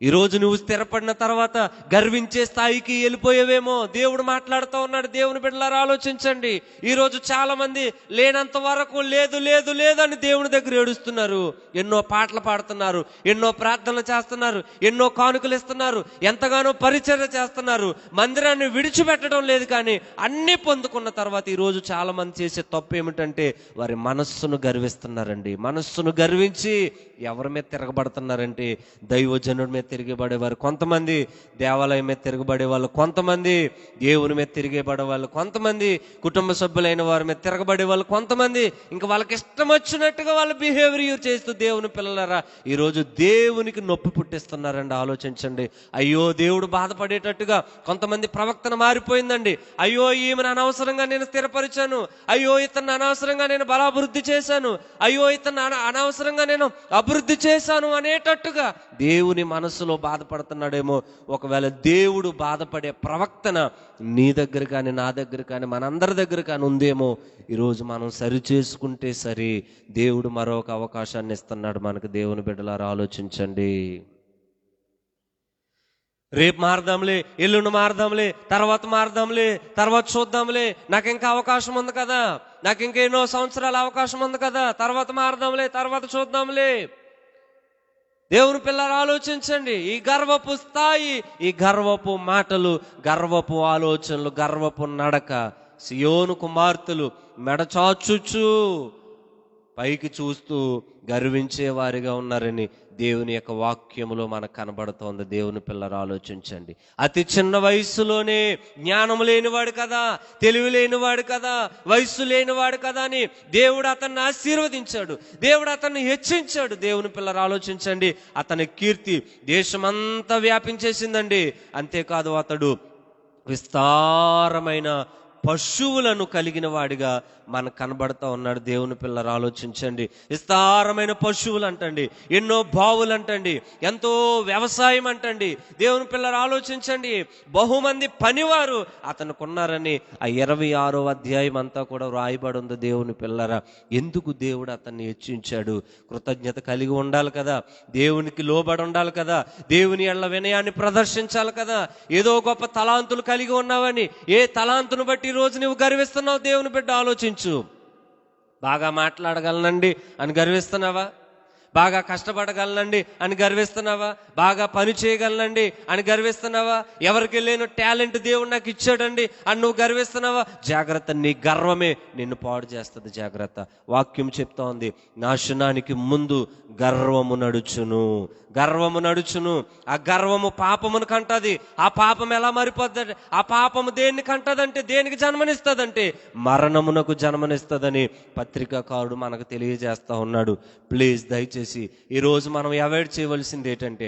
ఈరోజు నువ్వు స్థిరపడిన తర్వాత గర్వించే స్థాయికి వెళ్ళిపోయేవేమో. దేవుడు మాట్లాడుతూ ఉన్నాడు. దేవుని బిడ్డలారా ఆలోచించండి. ఈరోజు చాలా మంది లేనంత వరకు లేదు లేదు లేదు అని దేవుని దగ్గర ఏడుస్తున్నారు. ఎన్నో పాటలు పాడుతున్నారు, ఎన్నో ప్రార్థనలు చేస్తున్నారు, ఎన్నో కానుకలు ఇస్తున్నారు, ఎంతగానో పరిచర్య చేస్తున్నారు, మందిరాన్ని విడిచిపెట్టడం లేదు. కానీ అన్ని పొందుకున్న తర్వాత ఈరోజు చాలా మంది చేసే తప్పు ఏమిటంటే వారి మనస్సును గర్విస్తున్నారండి. మనస్సును గర్వించి ఎవరి మీద తిరగబడుతున్నారంటే దైవజనుడి మీద తిరిగిబడేవారు కొంతమంది, దేవాలయం మీద తిరగబడేవాళ్ళు కొంతమంది, దేవుని మీద తిరిగిబడే వాళ్ళు కొంతమంది, కుటుంబ సభ్యులైన వారి మీద తిరగబడే వాళ్ళు కొంతమంది, ఇంకా వాళ్ళకి ఇష్టం వచ్చినట్టుగా వాళ్ళ బిహేవియర్ చేస్తూ దేవుని పిల్లలారా ఈరోజు దేవునికి నొప్పి పుట్టిస్తున్నారండి. ఆలోచించండి. అయ్యో దేవుడు బాధపడేటట్టుగా కొంతమంది ప్రవక్తన మారిపోయిందండి. అయ్యో ఈమెను అనవసరంగా నేను స్థిరపరిచాను, అయ్యో ఇతన్ని అనవసరంగా నేను బలాభివృద్ధి చేశాను, అయ్యో ఇతన్ని అనవసరంగా నేను అభివృద్ధి చేశాను అనేటట్టుగా దేవుని మనసులో బాధపడుతున్నాడేమో. ఒకవేళ దేవుడు బాధపడే ప్రవక్తన నీ దగ్గర కానీ నా దగ్గర కానీ మనందరి దగ్గర కానీ ఉందేమో. ఈరోజు మనం సరి చేసుకుంటే సరి, దేవుడు మరొక అవకాశాన్ని ఇస్తున్నాడు మనకు. దేవుని బిడ్డలారా ఆలోచించండి. రేపు మారదాంలే, ఎల్లుండి మారదాంలే, తర్వాత మారదాంలే, తర్వాత చూద్దాంలే, నాకు ఇంకా అవకాశం ఉంది కదా, నాకు ఇంకా ఎన్నో సంవత్సరాల అవకాశం ఉంది కదా, తర్వాత మారదాంలే, తర్వాత చూద్దాంలే. దేవుని పిల్లలు ఆలోచించండి. ఈ గర్వపు స్థాయి, ఈ గర్వపు మాటలు, గర్వపు ఆలోచనలు, గర్వపు నడక, సియోను కుమార్తెలు మెడచాచుచు పైకి చూస్తూ గర్వించే వారిగా ఉన్నారని దేవుని యొక్క వాక్యములో మనకు కనబడుతోంది. దేవుని పిల్లలు ఆలోచించండి. అతి చిన్న వయస్సులోనే జ్ఞానం లేనివాడు కదా, తెలివి లేనివాడు కదా, వయస్సు లేనివాడు కదా అని దేవుడు అతన్ని ఆశీర్వదించాడు, దేవుడు అతన్ని హెచ్చించాడు. దేవుని పిల్లలు ఆలోచించండి. అతని కీర్తి దేశమంతా వ్యాపించేసిందండి. అంతేకాదు అతడు విస్తారమైన పశువులను కలిగిన వాడిగా మనకు కనబడతా ఉన్నాడు. దేవుని పిల్లలు ఆలోచించండి. విస్తారమైన పశువులు అంటండి, ఎన్నో బావులు అంటండి, ఎంతో వ్యవసాయం అంటండి. దేవుని పిల్లలు ఆలోచించండి. బహుమంది పనివారు అతనికి ఉన్నారని ఆ 26వ అధ్యాయం అంతా కూడా వ్రాయబడి ఉంది. దేవుని పిల్లరా, ఎందుకు దేవుడు అతన్ని హెచ్చించాడు? కృతజ్ఞత కలిగి ఉండాలి కదా, దేవునికి లోబడి ఉండాలి కదా, దేవుని ఎడల వినయాన్ని ప్రదర్శించాలి కదా. ఏదో గొప్ప తలాంతులు కలిగి ఉన్నావని ఏ తలాంతును బట్టి రోజు నువ్వు గర్విస్తున్నావు? దేవుని బిడ్డ ఆలోచించు. బాగా మాట్లాడగలనండి అని గర్విస్తున్నావా? బాగా కష్టపడగలనండి అని గర్విస్తున్నావా? బాగా పని చేయగలనండి అని గర్విస్తున్నావా? ఎవరికి లేని టాలెంట్ దేవుడు నాకు ఇచ్చాడండి అని నువ్వు గర్విస్తున్నావా? జాగ్రత్త, నీ గర్వమే నిన్ను పాడు చేస్తుంది. జాగ్రత్త. వాక్యం చెప్తా ఉంది, నాశనానికి ముందు గర్వము నడుచును, గర్వము నడుచును. ఆ గర్వము పాపమును కంటది. ఆ పాపం ఎలా మారిపోద్ది? ఆ పాపము దేన్ని కంటదంటే, దేనికి జన్మనిస్తుందంటే మరణమునకు జన్మనిస్తుందని పత్రికాకారుడు మనకు తెలియజేస్తా ఉన్నాడు. ప్లీజ్ దయచేసి ఈరోజు మనం అవాయిడ్ చేయవలసింది ఏంటంటే,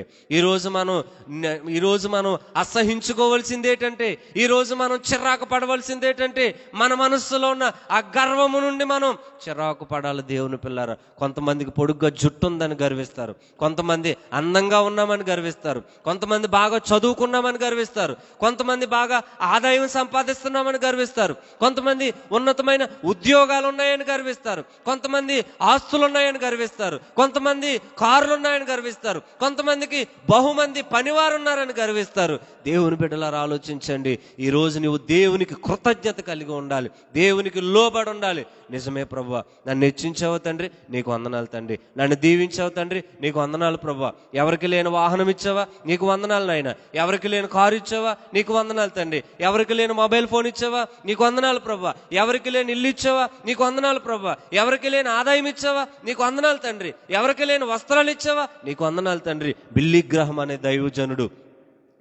ఈరోజు మనం అసహించుకోవలసింది ఏంటంటే, ఈరోజు మనం చిరాకు పడవలసింది ఏంటంటే, మన మనస్సులో ఉన్న ఆ గర్వము నుండి మనం చిరాకు పడాలి. దేవుని పిల్లారా, కొంతమందికి పొడుగ్గా జుట్టు ఉందని గర్విస్తారు, కొంతమంది అందంగా ఉన్నామని గర్విస్తారు, కొంతమంది బాగా చదువుకున్నామని గర్విస్తారు, కొంతమంది బాగా ఆదాయం సంపాదిస్తున్నామని గర్విస్తారు, కొంతమంది ఉన్నతమైన ఉద్యోగాలు ఉన్నాయని గర్విస్తారు, కొంతమంది ఆస్తులు ఉన్నాయని గర్విస్తారు, కొంతమంది కార్లు ఉన్నాయని గర్విస్తారు, కొంతమందికి బహుమంది పనివారు ఉన్నారని గర్విస్తారు. దేవుని బిడ్డలారా ఆలోచించండి. ఈరోజు నువ్వు దేవునికి కృతజ్ఞత కలిగి ఉండాలి, దేవునికి లోబడి ఉండాలి. నిజమే ప్రభువా, నన్ను హెచ్చించావు తండ్రి, నీకు వందనాలు తండ్రి. నన్ను దీవించావు తండ్రి, నీకు వందనాలు ప్రభువా. ఎవరికి లేని వాహనం ఇచ్చావా, నీకు వందనాలు నాయన. ఎవరికి లేని కారు ఇచ్చావా, నీకు వందనాలు తండ్రి. ఎవరికి లేని మొబైల్ ఫోన్ ఇచ్చావా, నీకు వందనాలు ప్రభువా. ఎవరికి లేని ఇల్లు ఇచ్చావా, నీకు వందనాలు ప్రభువా. ఎవరికి లేని ఆదాయం ఇచ్చావా, నీకు వందనాలు తండ్రి. ఎవరికి లేని వస్త్రాలు ఇచ్చావా, నీకు వందనాలు తండ్రి. బిల్లిగ్రహం అనే దైవజనుడు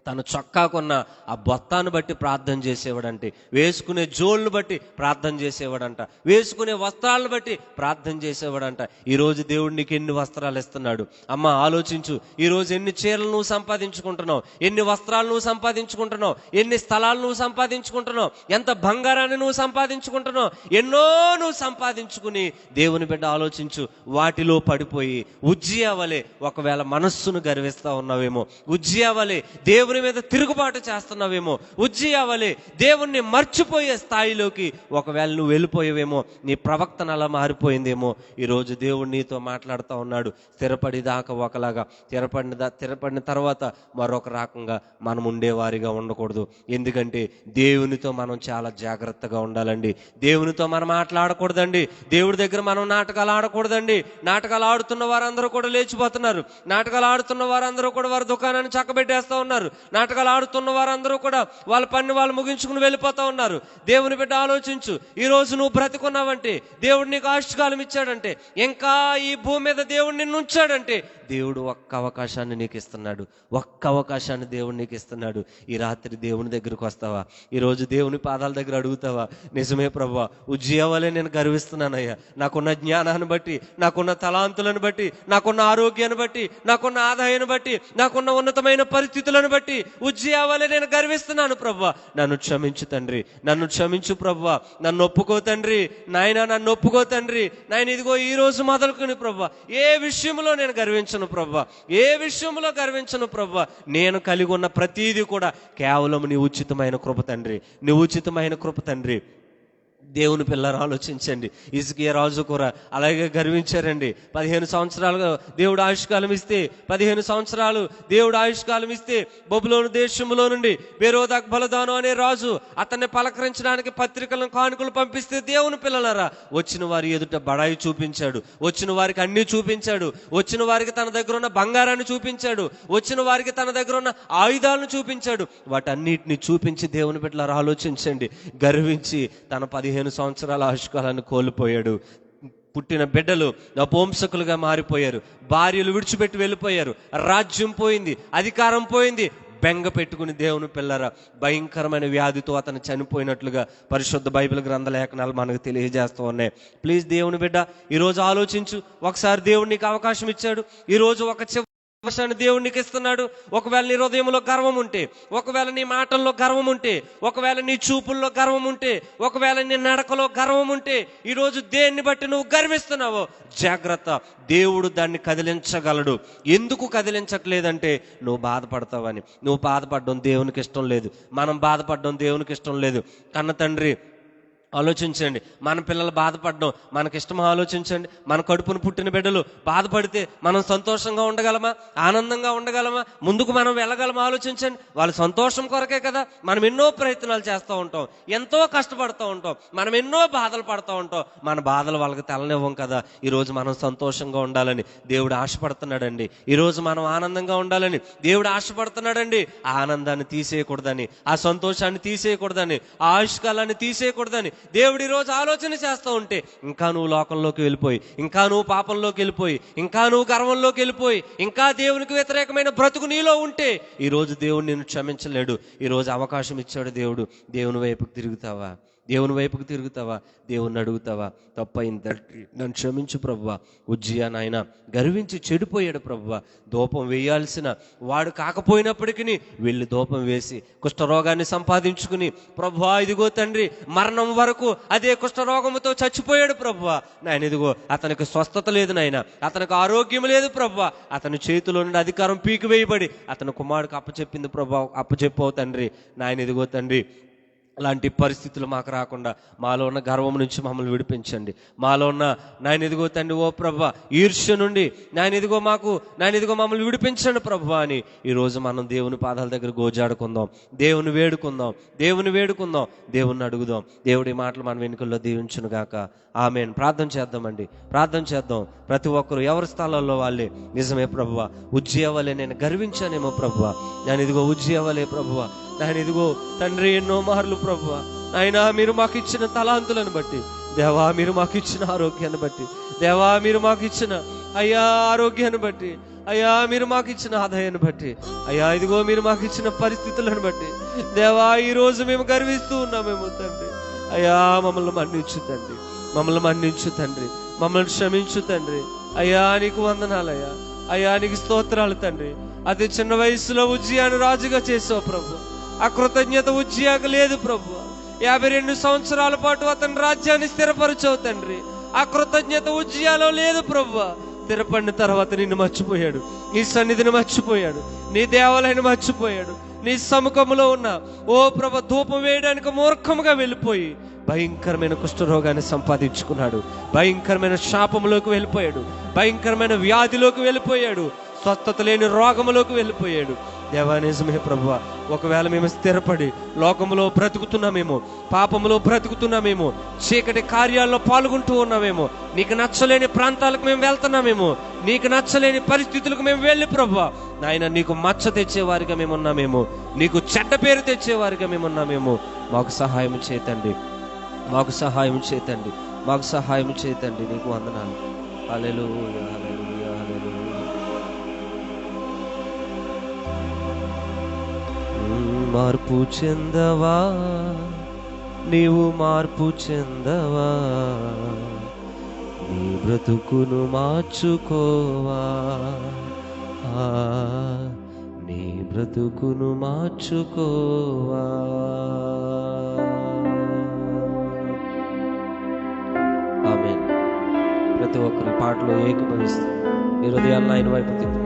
తను చొక్కాకున్న ఆ బొత్తాన్ని బట్టి ప్రార్థన చేసేవాడంటే, వేసుకునే జోళ్ళను బట్టి ప్రార్థన చేసేవాడంట, వేసుకునే వస్త్రాలను బట్టి ప్రార్థన చేసేవాడంట. ఈరోజు దేవుడు నీకు ఎన్ని వస్త్రాలు ఇస్తున్నాడు? అమ్మ ఆలోచించు. ఈరోజు ఎన్ని చీరలు నువ్వు సంపాదించుకుంటున్నావు, ఎన్ని వస్త్రాలు నువ్వు సంపాదించుకుంటున్నావు, ఎన్ని స్థలాలు నువ్వు సంపాదించుకుంటున్నావు, ఎంత బంగారాన్ని నువ్వు సంపాదించుకుంటున్నావు, ఎన్నో నువ్వు సంపాదించుకుని దేవుని బిడ్డ ఆలోచించు. వాటిలో పడిపోయి ఉజ్జియా వలె ఒకవేళ మనస్సును గర్విస్తా ఉన్నావేమో, ఉజ్జియా వలె దేవుని దేవుని మీద తిరుగుబాటు చేస్తున్నావేమో, ఉజ్జియా వలె దేవుణ్ణి మర్చిపోయే స్థాయిలోకి ఒకవేళ నువ్వు వెళ్ళిపోయేవేమో, నీ ప్రవక్తన అలా మారిపోయిందేమో. ఈరోజు దేవుడు నీతో మాట్లాడుతూ ఉన్నాడు. స్థిరపడిదాకా ఒకలాగా, స్థిరపడిన తర్వాత మరొక రకంగా మనం ఉండేవారిగా ఉండకూడదు. ఎందుకంటే దేవునితో మనం చాలా జాగ్రత్తగా ఉండాలండి. దేవునితో మనం మాట్లాడకూడదండి. దేవుడి దగ్గర మనం నాటకాలు ఆడకూడదండి. నాటకాలు ఆడుతున్న వారందరూ కూడా లేచిపోతున్నారు. నాటకాలు ఆడుతున్న వారందరూ కూడా వారి దుకాణాన్ని చక్కబెట్టేస్తూ ఉన్నారు. నాటకాలు ఆడుతున్న వారందరూ కూడా వాళ్ళ పని వాళ్ళు ముగించుకుని వెళ్ళిపోతూ ఉన్నారు. దేవుని బిడ్డ ఆలోచించు. ఈ రోజు నువ్వు బ్రతికున్నావంటే, దేవుడు నీకు ఆయుష్కాలం ఇచ్చాడంటే, ఇంకా ఈ భూమి మీద దేవుడు నిన్ను ఉంచాడంటే, దేవుడు ఒక్క అవకాశాన్ని నీకు ఇస్తున్నాడు. ఒక్క అవకాశాన్ని దేవుడు నీకు ఇస్తున్నాడు. ఈ రాత్రి దేవుని దగ్గరకు వస్తావా? ఈరోజు దేవుని పాదాల దగ్గర అడుగుతావా? నిజమే ప్రభువా, ఉజ్జియా వలె నేను గర్విస్తున్నానయ్యా. నాకున్న జ్ఞానాన్ని బట్టి, నాకున్న తలాంతులను బట్టి, నాకున్న ఆరోగ్యాన్ని బట్టి, నాకున్న ఆదాయాన్ని బట్టి, నాకున్న ఉన్నతమైన పరిస్థితులను బట్టి ఉజ్జియా వలె నేను గర్విస్తున్నాను ప్రభువా. నన్ను క్షమించు తండ్రి, నన్ను క్షమించు ప్రభువా. నన్ను ఒప్పుకో తండ్రి, నాయన నన్ను ఒప్పుకో తండ్రి. నాయన ఇదిగో ఈ రోజు మొదలుకొని ప్రభువా, ఏ విషయంలో నేను గర్వించను ప్రభువా, ఏ విషయంలో గర్వించను ప్రభువా. నేను కలిగి ఉన్న ప్రతీది కూడా కేవలం నీ ఉచితమైన కృప తండ్రి, నీ ఉచితమైన కృప తండ్రి. దేవుని పిల్లలు ఆలోచించండి. హిజ్కియా రాజు కూడా అలాగే గర్వించారండి. 15 సంవత్సరాలుగా దేవుడు ఆయుష్కాలం ఇస్తే, 15 సంవత్సరాలు దేవుడు ఆయుష్కాలం ఇస్తే, బబులోను దేశంలో నుండి బెరోదాక్ బలదాను అనే రాజు అతన్ని పలకరించడానికి పత్రికలను కానుకలు పంపిస్తే, దేవుని పిల్లలారా, వచ్చిన వారి ఎదుట బడాయి చూపించాడు, వచ్చిన వారికి అన్ని చూపించాడు, వచ్చిన వారికి తన దగ్గర ఉన్న బంగారాన్ని చూపించాడు, వచ్చిన వారికి తన దగ్గర ఉన్న ఆయుధాలను చూపించాడు. వాటన్నిటిని చూపించి దేవుని బిడ్డలారా ఆలోచించండి, గర్వించి తన 15 సంవత్సరాల ఆయుష్కాలాన్ని కోల్పోయాడు. పుట్టిన బిడ్డలు నపుంసకులుగా మారిపోయారు, భార్యలు విడిచిపెట్టి వెళ్ళిపోయారు, రాజ్యం పోయింది, అధికారం పోయింది. బెంగ పెట్టుకుని దేవుని పిల్లరా భయంకరమైన వ్యాధితో అతను చనిపోయినట్లుగా పరిశుద్ధ బైబిల్ గ్రంథ లేఖనాలు మనకు తెలియజేస్తూ ఉన్నాయి. ప్లీజ్ దేవుని బిడ్డ, ఈరోజు ఆలోచించు. ఒకసారి దేవుడు నీకు అవకాశం ఇచ్చాడు. ఈరోజు ఒక అవకాశాన్ని దేవుడు నీకు ఇస్తున్నాడు. ఒకవేళ నీ హృదయంలో గర్వం ఉంటే, ఒకవేళ నీ మాటల్లో గర్వం ఉంటే, ఒకవేళ నీ చూపుల్లో గర్వం ఉంటే, ఒకవేళ నీ నడకలో గర్వం ఉంటే, ఈరోజు దేన్ని బట్టి నువ్వు గర్విస్తున్నావో జాగ్రత్త, దేవుడు దాన్ని కదిలించగలడు. ఎందుకు కదిలించట్లేదంటే నువ్వు బాధపడతావని. నువ్వు బాధపడడం దేవునికి ఇష్టం లేదు, మనం బాధపడడం దేవునికి ఇష్టం లేదు. కన్న తండ్రి ఆలోచించండి, మన పిల్లలు బాధపడడం మనకి ఇష్టమా? ఆలోచించండి. మన కడుపును పుట్టిన బిడ్డలు బాధపడితే మనం సంతోషంగా ఉండగలమా? ఆనందంగా ఉండగలమా? ముందుకు మనం వెళ్ళగలమా? ఆలోచించండి. వాళ్ళ సంతోషం కొరకే కదా మనం ఎన్నో ప్రయత్నాలు చేస్తూ ఉంటాం, ఎంతో కష్టపడుతూ ఉంటాం, మనం ఎన్నో బాధలు పడుతూ ఉంటాం. మన బాధలు వాళ్ళకి తెలనివ్వం కదా. ఈరోజు మనం సంతోషంగా ఉండాలని దేవుడు ఆశపడుతున్నాడండి. ఈరోజు మనం ఆనందంగా ఉండాలని దేవుడు ఆశపడుతున్నాడండి. ఆ ఆనందాన్ని తీసేయకూడదని, ఆ సంతోషాన్ని తీసేయకూడదని, ఆ ఆయుష్కాలాన్ని తీసేయకూడదని దేవుడు ఈరోజు ఆలోచన చేస్తూ ఉంటే, ఇంకా నువ్వు లోకంలోకి వెళ్ళిపోయి, ఇంకా నువ్వు పాపంలోకి వెళ్ళిపోయి, ఇంకా నువ్వు గర్వంలోకి వెళ్ళిపోయి, ఇంకా దేవునికి వ్యతిరేకమైన బ్రతుకు నీలో ఉంటే ఈరోజు దేవుడు నిన్ను క్షమించలేడు. ఈరోజు అవకాశం ఇచ్చాడు దేవుడు. దేవుని వైపుకు తిరుగుతావా? దేవుని వైపుకు తిరుగుతావా? దేవుణ్ణి అడుగుతావా? తప్పైంది తండ్రి, నన్ను క్షమించు ప్రభువా. ఉజ్జియా నాయన గర్వించి చెడిపోయాడు ప్రభువా. ధూపం వేయాల్సిన వాడు కాకపోయినప్పటికీ వెళ్ళి ధూపం వేసి కుష్ఠరోగాన్ని సంపాదించుకుని, ప్రభువా ఇదిగో తండ్రి, మరణం వరకు అదే కుష్ఠరోగముతో చచ్చిపోయాడు ప్రభువా. నాయన ఇదిగో అతనికి స్వస్థత లేదు నాయన, అతనికి ఆరోగ్యం లేదు ప్రభువా. అతని చేతిలో నుండి అధికారం పీకివేయబడి అతని కుమారుడికి అప్పచెప్పింది ప్రభువా. అప్పచెప్పవు తండ్రి. నాయన ఇదిగో తండ్రి, అలాంటి పరిస్థితులు మాకు రాకుండా మాలో ఉన్న గర్వం నుంచి మమ్మల్ని విడిపించండి. మాలో ఉన్న నాయన ఇదిగో తండ్రి ఓ ప్రభువా ఈర్ష్య నుండి నాయన ఇదిగో మమ్మల్ని విడిపించండి ప్రభువా అని ఈరోజు మనం దేవుని పాదాల దగ్గర గోజాడుకుందాం, దేవుని వేడుకుందాం, దేవుని అడుగుదాం. దేవుడి మాటలు మన వెనుకల్లో దీవించును గాక. ఆమేన్. ప్రార్థన చేద్దామండి, ప్రార్థన చేద్దాం. ప్రతి ఒక్కరు ఎవరి స్థలాల్లో వాళ్ళే. నిజమే ప్రభువా, ఉజ్జియా వలె నేను గర్వించానేమో ప్రభువా. నేను ఇదిగో ఉజ్జియా వలె ప్రభువా, నాయన ఇదిగో తండ్రి ఎన్నో మార్లు ప్రభువా నాయన మీరు మాకు ఇచ్చిన తలాంతులను బట్టి, దేవా మీరు మాకు ఇచ్చిన ఆరోగ్యాన్ని బట్టి, దేవా మీరు మాకు ఇచ్చిన అయ్యా ఆరోగ్యాన్ని బట్టి, అయ్యా మీరు మాకు ఇచ్చిన ఆదాయాన్ని బట్టి, అయ్యా ఇదిగో మీరు మాకు ఇచ్చిన పరిస్థితులను బట్టి, దేవా ఈరోజు మేము గర్విస్తూ ఉన్నామేమో తండ్రి. అయ్యా మమ్మల్ని మన్నించు తండ్రి, మమ్మల్ని మన్నించు తండ్రి, మమ్మల్ని క్షమించు తండ్రి. అయ్యా నీకు వందనాలయ్యా, అయ్యా నీకు స్తోత్రాలు తండ్రి. అతి చిన్న వయసులో ఉజ్జియాను రాజుగా చేసావు ప్రభు. ఆ కృతజ్ఞత ఉజ్జియాకు లేదు ప్రభు. 52 సంవత్సరాల పాటు అతని రాజ్యాన్ని స్థిరపరచవు తండ్రి. ఆ కృతజ్ఞత ఉజ్జియాలో లేదు ప్రభు. స్థిరపడిన తర్వాత నిన్ను మర్చిపోయాడు, నీ సన్నిధిని మర్చిపోయాడు, నీ దేవాలయాన్ని మర్చిపోయాడు, నీ సముఖంలో ఉన్న ఓ ప్రభు ధూపం వేయడానికి మూర్ఖముగా వెళ్ళిపోయి భయంకరమైన కుష్ఠరోగాన్ని సంపాదించుకున్నాడు, భయంకరమైన శాపంలోకి వెళ్ళిపోయాడు, భయంకరమైన వ్యాధిలోకి వెళ్ళిపోయాడు, స్వస్థత లేని రోగములోకి వెళ్ళిపోయాడు. దేవా నిజమే ప్రభువా, ఒకవేళ మేము స్థిరపడి లోకములో బ్రతుకుతున్నామేమో, పాపములో బ్రతుకుతున్నామేమో, చీకటి కార్యాల్లో పాల్గొంటూ ఉన్నామేమో, నీకు నచ్చలేని ప్రాంతాలకు మేము వెళ్తున్నామేమో, నీకు నచ్చలేని పరిస్థితులకు మేము వెళ్ళి ప్రభువా నాయన నీకు మచ్చ తెచ్చేవారిగా మేము ఉన్నామేమో, నీకు చెడ్డ పేరు తెచ్చేవారిగా మేము ఉన్నామేమో. మాకు సహాయం చేతండి, మాకు సహాయం చేతండి, మాకు సహాయం చేతండి. నీకు వందనాలు. హల్లెలూయా, హల్లెలూయా, హల్లెలూయా. మార్పు చెందవా, నీవు మార్పు చెందవా, నీ బ్రతుకును మార్చుకోవా, నీ బ్రతుకును మార్చుకోవా. ఆమేన్. ప్రతి ఒక్కరి పాటలో ఏకీభవిస్తూ ఈ హృదయాలను ఆయన వైపు తిప్పు.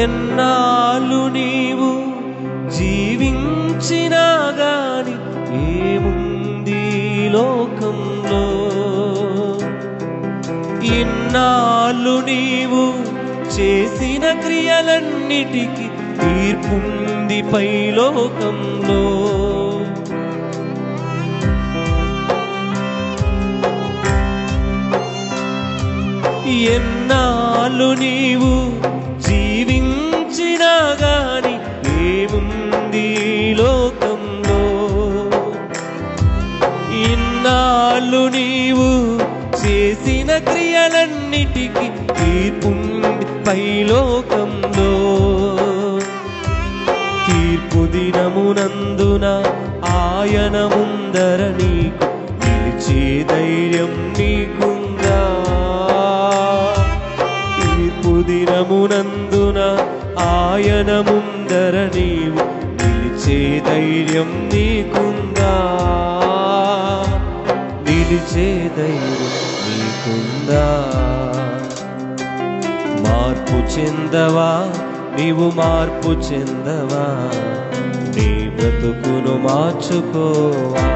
ఎన్నాళ్ళు నీవు జీవించినా గాని ఏముంది లోకంలో, ఇన్నాళ్ళు నీవు చేసిన క్రియలన్నిటికీ తీర్పుంది పైలోకంలో. ఎన్నాళ్ళు నీవు జీవించినా గాని ఏముంది లోకంలో, ఇన్నాళ్ళు నీవు చేసిన క్రియలన్నిటికీ తీర్పుంది పైలోకంలో. తీర్పు దినమునందున ఆయన ముందర నీకు నిలిచే ధైర్యం నీకుందా, తీర్పు దినమునందున ఆయన ముందర నీవు నిలిచే ధైర్యం నీకుందా, నిలిచే ధైర్యం నీకుందా. మార్పు చెందవా, నీవు మార్పు చెందవా, నీ బ్రతుకును మార్చుకోవా,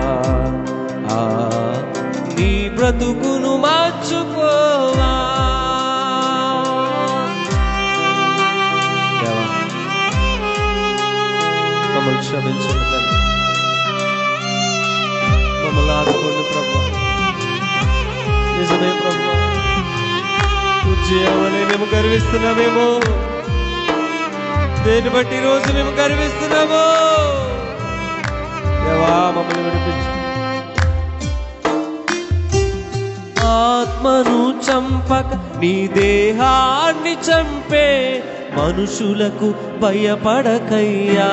నీ బ్రతుకును మార్చుకోవా. మమ్మల్ని క్షమించండి తండ్రి, మమ్మల్ని ఆదుకోండి ప్రభువా. నిజమే ప్రభువా, ఉజ్జయావని మేము గర్విస్తున్నామేమో, దేన్ని బట్టి రోజు మేము గర్విస్తున్నామో. దేవా మమ్మల్ని విడిపించు. ఆత్మను చంపక నీ దేహాన్ని చంపే మనుషులకు భయపడకయ్యా,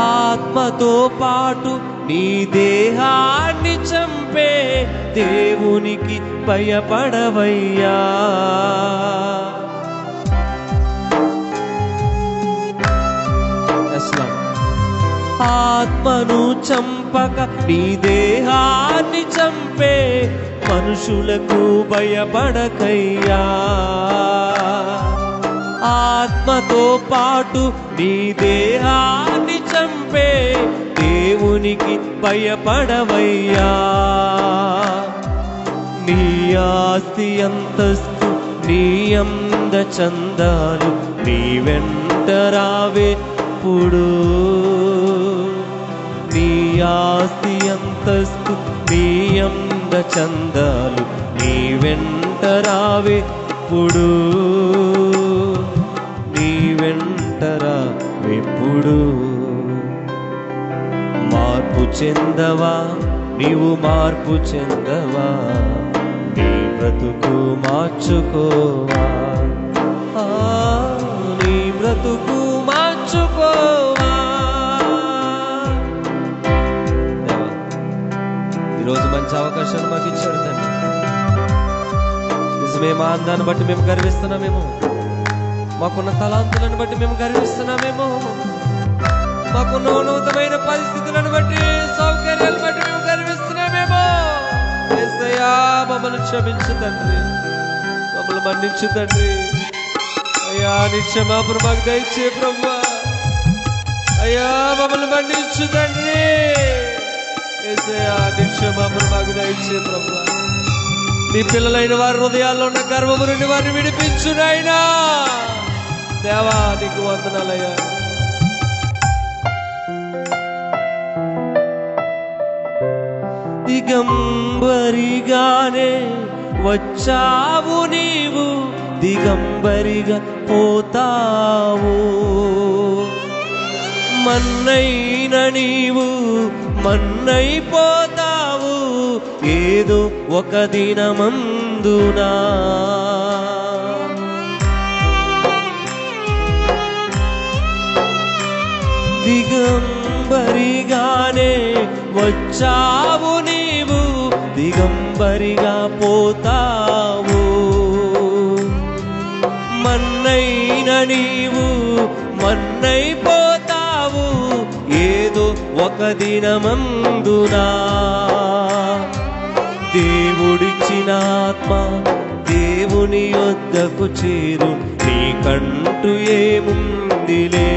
ఆత్మతో పాటు నీ దేహాన్ని చంపే దేవునికి భయపడవయ్యా. ఆత్మను చంపక నీ దేహాన్ని చంపే మనుషులకు భయపడకయ్యా, ఆత్మతో పాటు నీ దేహాన్ని చంపే దేవునికి భయపడవయ్యా. నీ ఆస్తి అంతస్తు నీ అంద చందాలు నీ వెంట రావెప్పుడు, నీ ఆస్తి అంతస్తు నీ అంద చందాలు నీ వెంట రావెప్పుడు, నీ వెంట రావెప్పుడు. మార్పు చెందవా, నీవు మార్పు చెందవా, నీ బ్రతుకు మార్చుకోవా, నీ బ్రతుకు మార్చుకోవా. ఈరోజు మంచి అవకాశాలు మాకు ఇచ్చాడు తండ్రి. నిజమే, మా అందాన్ని బట్టి మేము గర్విస్తున్నామేమో, మాకున్న తలాంతులను బట్టి మేము గర్విస్తున్నామేమో, మాకున్న ఉన్నతమైన పరిస్థితులను బట్టి సౌకర్యాలను బట్టి మేము గర్విస్తున్నామేమో. యేసయ్యా మమ్మల్ని క్షమించు తండ్రి. మమ్మల్ని మన్నించు తండ్రి. అయ్యా నీ క్షమాపణ మాకు దయచే ప్రభువా. అయ్యా మమ్మల్ని మన్నించు తండ్రి. యేసయ్యా నీ క్షమాపణ మాకు దయచే ప్రభువా. నీ పిల్లలైన వారి హృదయాల్లో ఉన్న గర్వము నుండి వారిని విడిపించు నాయనా. దేవా నీకు వందనాలయ్యా. దిగంబరిగానే వచ్చావు నీవు, దిగంబరిగా పోతావు. మన్నైన నీవు మన్నైపోతావు ఏదో ఒక దినమందునా. దిగంబరిగానే వచ్చావు నీవు, దిగంబరిగా పోతావు. మన్నైన నీవు మన్నైపోతావు ఏదో ఒక దినమందునా. దేవుడిచ్చిన ఆత్మ దేవుని యొద్దకు చేరు, నీకంటూ ఏముందిలే.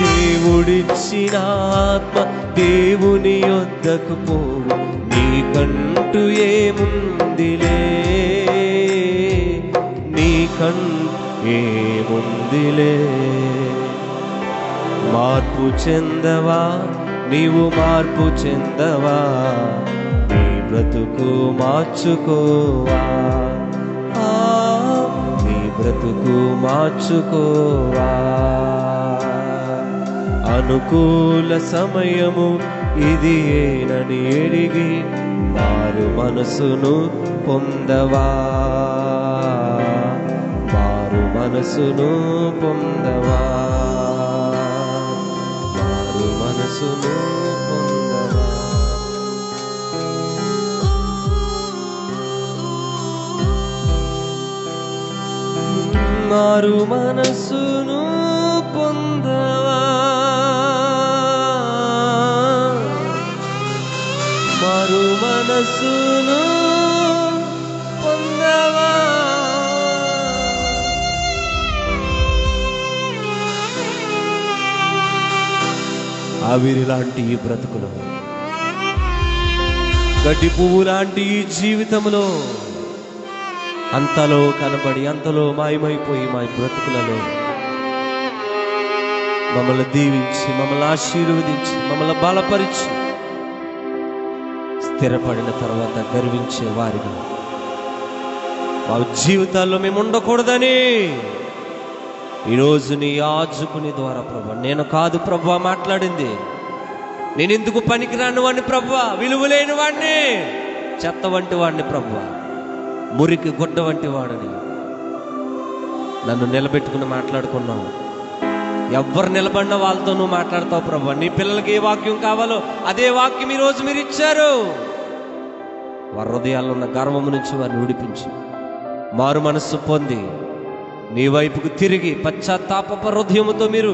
దేవుడిచ్చిన ఆత్మ దేవుని యొద్దకు పోవు, నీకంటూ ఏముందిలే. నీకంటూ ఏముందిలే. మార్పు చెందవా నీవు, మార్పు చెందవా, నీ బ్రతుకు మార్చుకోవా. నీ బ్రతుకు మార్చుకోవా. అనుకూల సమయము ఇది ఏనని ఎరిగి మారు మనసును పొందవా. మారు మనసును పొందవా. మారు మనసును పొందవా. మారు మనసును పొందవా. మారు మనసును పొందవా. ఆవిరి లాంటి ఈ బ్రతుకులో, గడ్డి పువ్వు లాంటి ఈ జీవితంలో అంతలో కనబడి అంతలో మాయమైపోయి మా బ్రతుకులలో మమ్మల్ని దీవించి, మమ్మల్ని ఆశీర్వదించి, మమ్మల్ని బలపరిచి స్థిరపడిన తర్వాత గర్వించే వారిగా మా జీవితాల్లో మేము ఉండకూడదని ఈరోజు నీ యాజకుని ద్వారా ప్రభా, నేను కాదు ప్రభా మాట్లాడింది, నేను ఎందుకు పనికిరాని వాడిని ప్రభా, విలువలేని వాడిని, చెత్త వంటి వాడిని ప్రభా, మురికి గుడ్డ వంటి వాడిని నన్ను నిలబెట్టుకుని మాట్లాడుకున్నావు. ఎవ్వరు నిలబడిన వాళ్ళతో నువ్వు మాట్లాడతావు ప్రభా. నీ పిల్లలకి ఏ వాక్యం కావాలో అదే వాక్యం ఈరోజు మీరు ఇచ్చారు. వారి హృదయాల్లో ఉన్న గర్వము నుంచి వారిని విడిపించి మారు మనస్సు పొంది నీ వైపుకు తిరిగి పశ్చాత్తాప హృదయముతో మీరు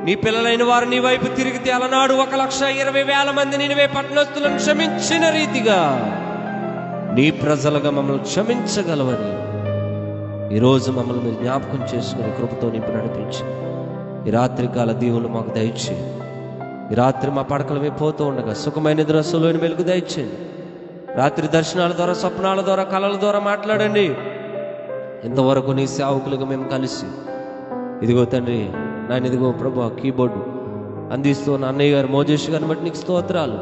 నీ పిల్లలైన వారు నీ వైపు తిరిగితే అలనాడు 1,20,000 మంది నినివే పట్టణస్తులను క్షమించిన రీతిగా నీ ప్రజలుగా మమ్మల్ని క్షమించగలవని ఈరోజు మమ్మల్ని మీరు జ్ఞాపకం చేసుకుని కృపతో నింపి నడిపించి ఈ రాత్రికాల దీవులు మాకు దయచేయండి. ఈ రాత్రి మా పడకలు మేము పోతూ ఉండగా సుఖమైన నిద్రలోని వెలుగు దయచేయండి. రాత్రి దర్శనాల ద్వారా, స్వప్నాల ద్వారా, కళల ద్వారా మాట్లాడండి. ఇంతవరకు నీ సేవకులుగా మేము కలిసి ఇదిగో తండ్రి నాయన, ఇదిగో ప్రభా కీబోర్డు అందిస్తూ నా అన్నయ్య గారు మోజేష్ గారిని బట్టి నీకు స్తోత్రాలు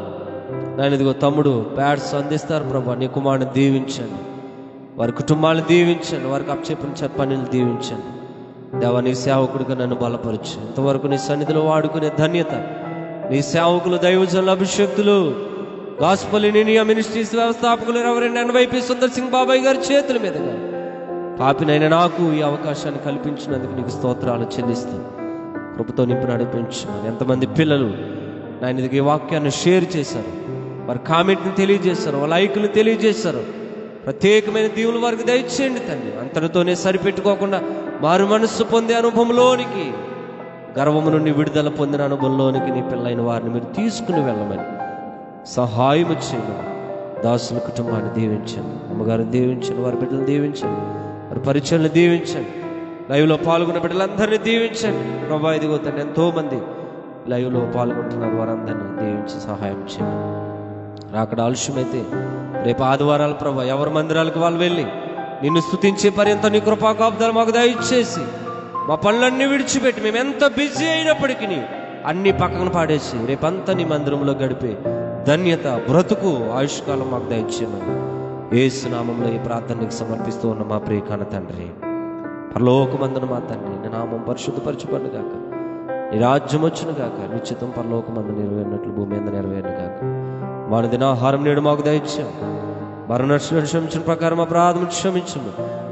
నాయన. ఇదిగో తమ్ముడు ప్యాడ్స్ అందిస్తారు ప్రభా, నీ కుమారుని దీవించండి, వారి కుటుంబాలను దీవించండి, వారికి అప్పచెప్పిన పనులు దీవించండి. దేవా నీ సేవకుడిగా నన్ను బలపరచు. ఇంతవరకు నీ సన్నిధిలో వాడుకునే ధన్యత నీ సేవకులు, దైవజనుల అభిషక్తులు, గాస్పల్ ఇండియా మినిస్ట్రీస్ వ్యవస్థాపకులు రెవరెండ్ ఎన్వైపి సుందర్ సింగ్ బాబాయ్ గారి చేతుల మీదుగా పాపినైనా నాకు ఈ అవకాశాన్ని కల్పించినందుకు నీకు స్తోత్రాలు చెల్లిస్తాను. కృపతో నింపి నడిపించు. ఎంతమంది పిల్లలు నాయన ఈ వాక్యాన్ని షేర్ చేశారు, వారి కామెంట్ని తెలియజేశారు, వాళ్ళ లైకులు తెలియజేశారు. ప్రత్యేకమైన దీవులు వారికి దయచేయండి తండ్రి. అంతటితోనే సరిపెట్టుకోకుండా మారు మనస్సు పొందే అనుభవంలోనికి, గర్వము నుండి విడుదల పొందిన అనుభవంలోనికి నీ పిల్లైన వారిని మీరు తీసుకుని వెళ్ళమని సహాయము చేయమని దాసుల కుటుంబాన్ని దీవించండి, అమ్మగారిని దీవించండి, వారి బిడ్డలు దీవించండి, వారి పరిచయలను దీవించండి, లైవ్లో పాల్గొన్న బిడ్డలందరినీ దీవించండి ప్రభా. ఇదిగో తండ్రి, ఎంతోమంది లైవ్లో పాల్గొంటున్నారు, వారందరినీ దీవించి సహాయం చేయండి. అక్కడ ఆలస్యమైతే రేపు ఆదివారాలు ప్రభా, ఎవరి మందిరాలకు వాళ్ళు వెళ్ళి నిన్ను స్తుతించే పర్యంతం నీ కృపా కాపుదలు మాకు దయచేసి మా పనులన్నీ విడిచిపెట్టి మేము ఎంత బిజీ అయినప్పటికీ అన్ని పక్కన పాడేసి రేపంతా నీ మందిరంలో గడిపే ధన్యత, బ్రతుకు, ఆయుష్కాలం మాకు దయచేయమని యేసు నామంలో ఈ ప్రార్థనకి సమర్పిస్తూ ఉన్న మా ప్రియకాన తండ్రి, పరలోకమందున మా తండ్రి, నీ నామం పరిశుద్ధపరచబడును గాక, నీ రాజ్యం వచ్చును గాక, నీ చిత్తం పరలోకమందు నెరవేరినట్లు భూమి మీద నెరవేరును గాక. మన దినాహారం నేడు మాకు దయచేయం, మరణించిన క్షమించిన ప్రకారం అపరాధములు క్షమించుము,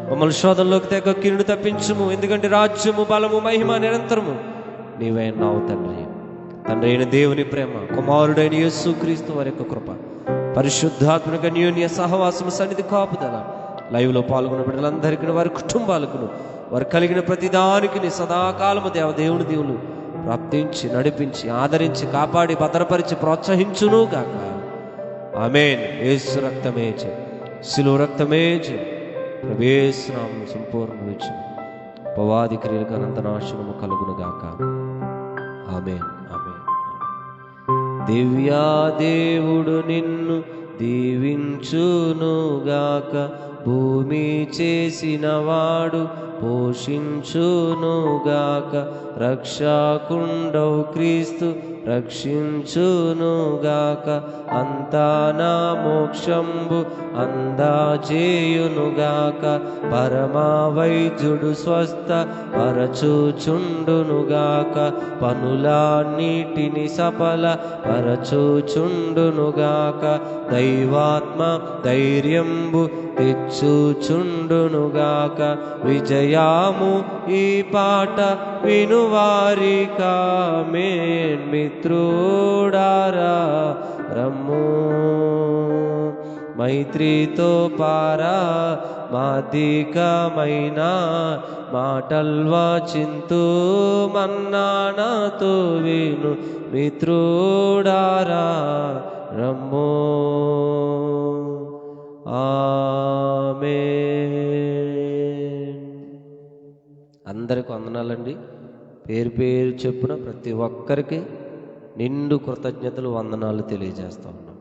మమ్మల్ని శోధనలోకి తెగ కీడును తప్పించుము, ఎందుకంటే రాజ్యము, బలము, మహిమ నిరంతరము నీవే ఉన్నావు తండ్రి. తండ్రి అయిన దేవుని ప్రేమ, కుమారుడైన యేసుక్రీస్తు వారి యొక్క కృప, పరిశుద్ధాత్మక అన్యోన్య సహవాసము, సన్నిధి, కాపుదల లైవ్లో పాల్గొన్న బిడ్డలందరికీ, వారి కుటుంబాలకు, వారు కలిగిన ప్రతిదానికి సదాకాలము దేవుని దేవులు ప్రాప్తించి, నడిపించి, ఆదరించి, కాపాడి, భద్రపరిచి, ప్రోత్సహించును గాక. ఆమేన్. యేసు రక్తమే జయం, శిలువ రక్తమే జయం, యేసు నామం సంపూర్ణ విజయం, ఉపవాది క్రియలకు అనంత నాశనము కలుగును గాక. ఆమేన్. ఆమేన్. దివ్యా దేవుడు నిన్ను దీవించును గాక, భూమి చేసిన వాడు పోషించును గాక, రక్షకుండవు క్రీస్తు రక్షించును గాక, అంతా నా మోక్షంబు అందజేయును గాక, పరమా వైద్యుడు స్వస్థ పరచుచుండును గాక, పనులన్నిటిని సఫల పరచుచుండును గాక, దైవాత్మ ధైర్యంబు తెచ్చుచుండును గాక, విజయాము ఈ పాట వినువారికామేన్. మిత్రుడారా రమ్ము, మైత్రితో పారా మాదికమైన మాటల్వాచింతు మన్నానాతో విను, మిత్రుడారా రమ్ము. ఆమేన్. అందరికి వందనాలండి. పేరు పేరు చెప్పున ప్రతి ఒక్కరికి నిండు కృతజ్ఞతలు, వందనాలు తెలియజేస్తా ఉన్నాం.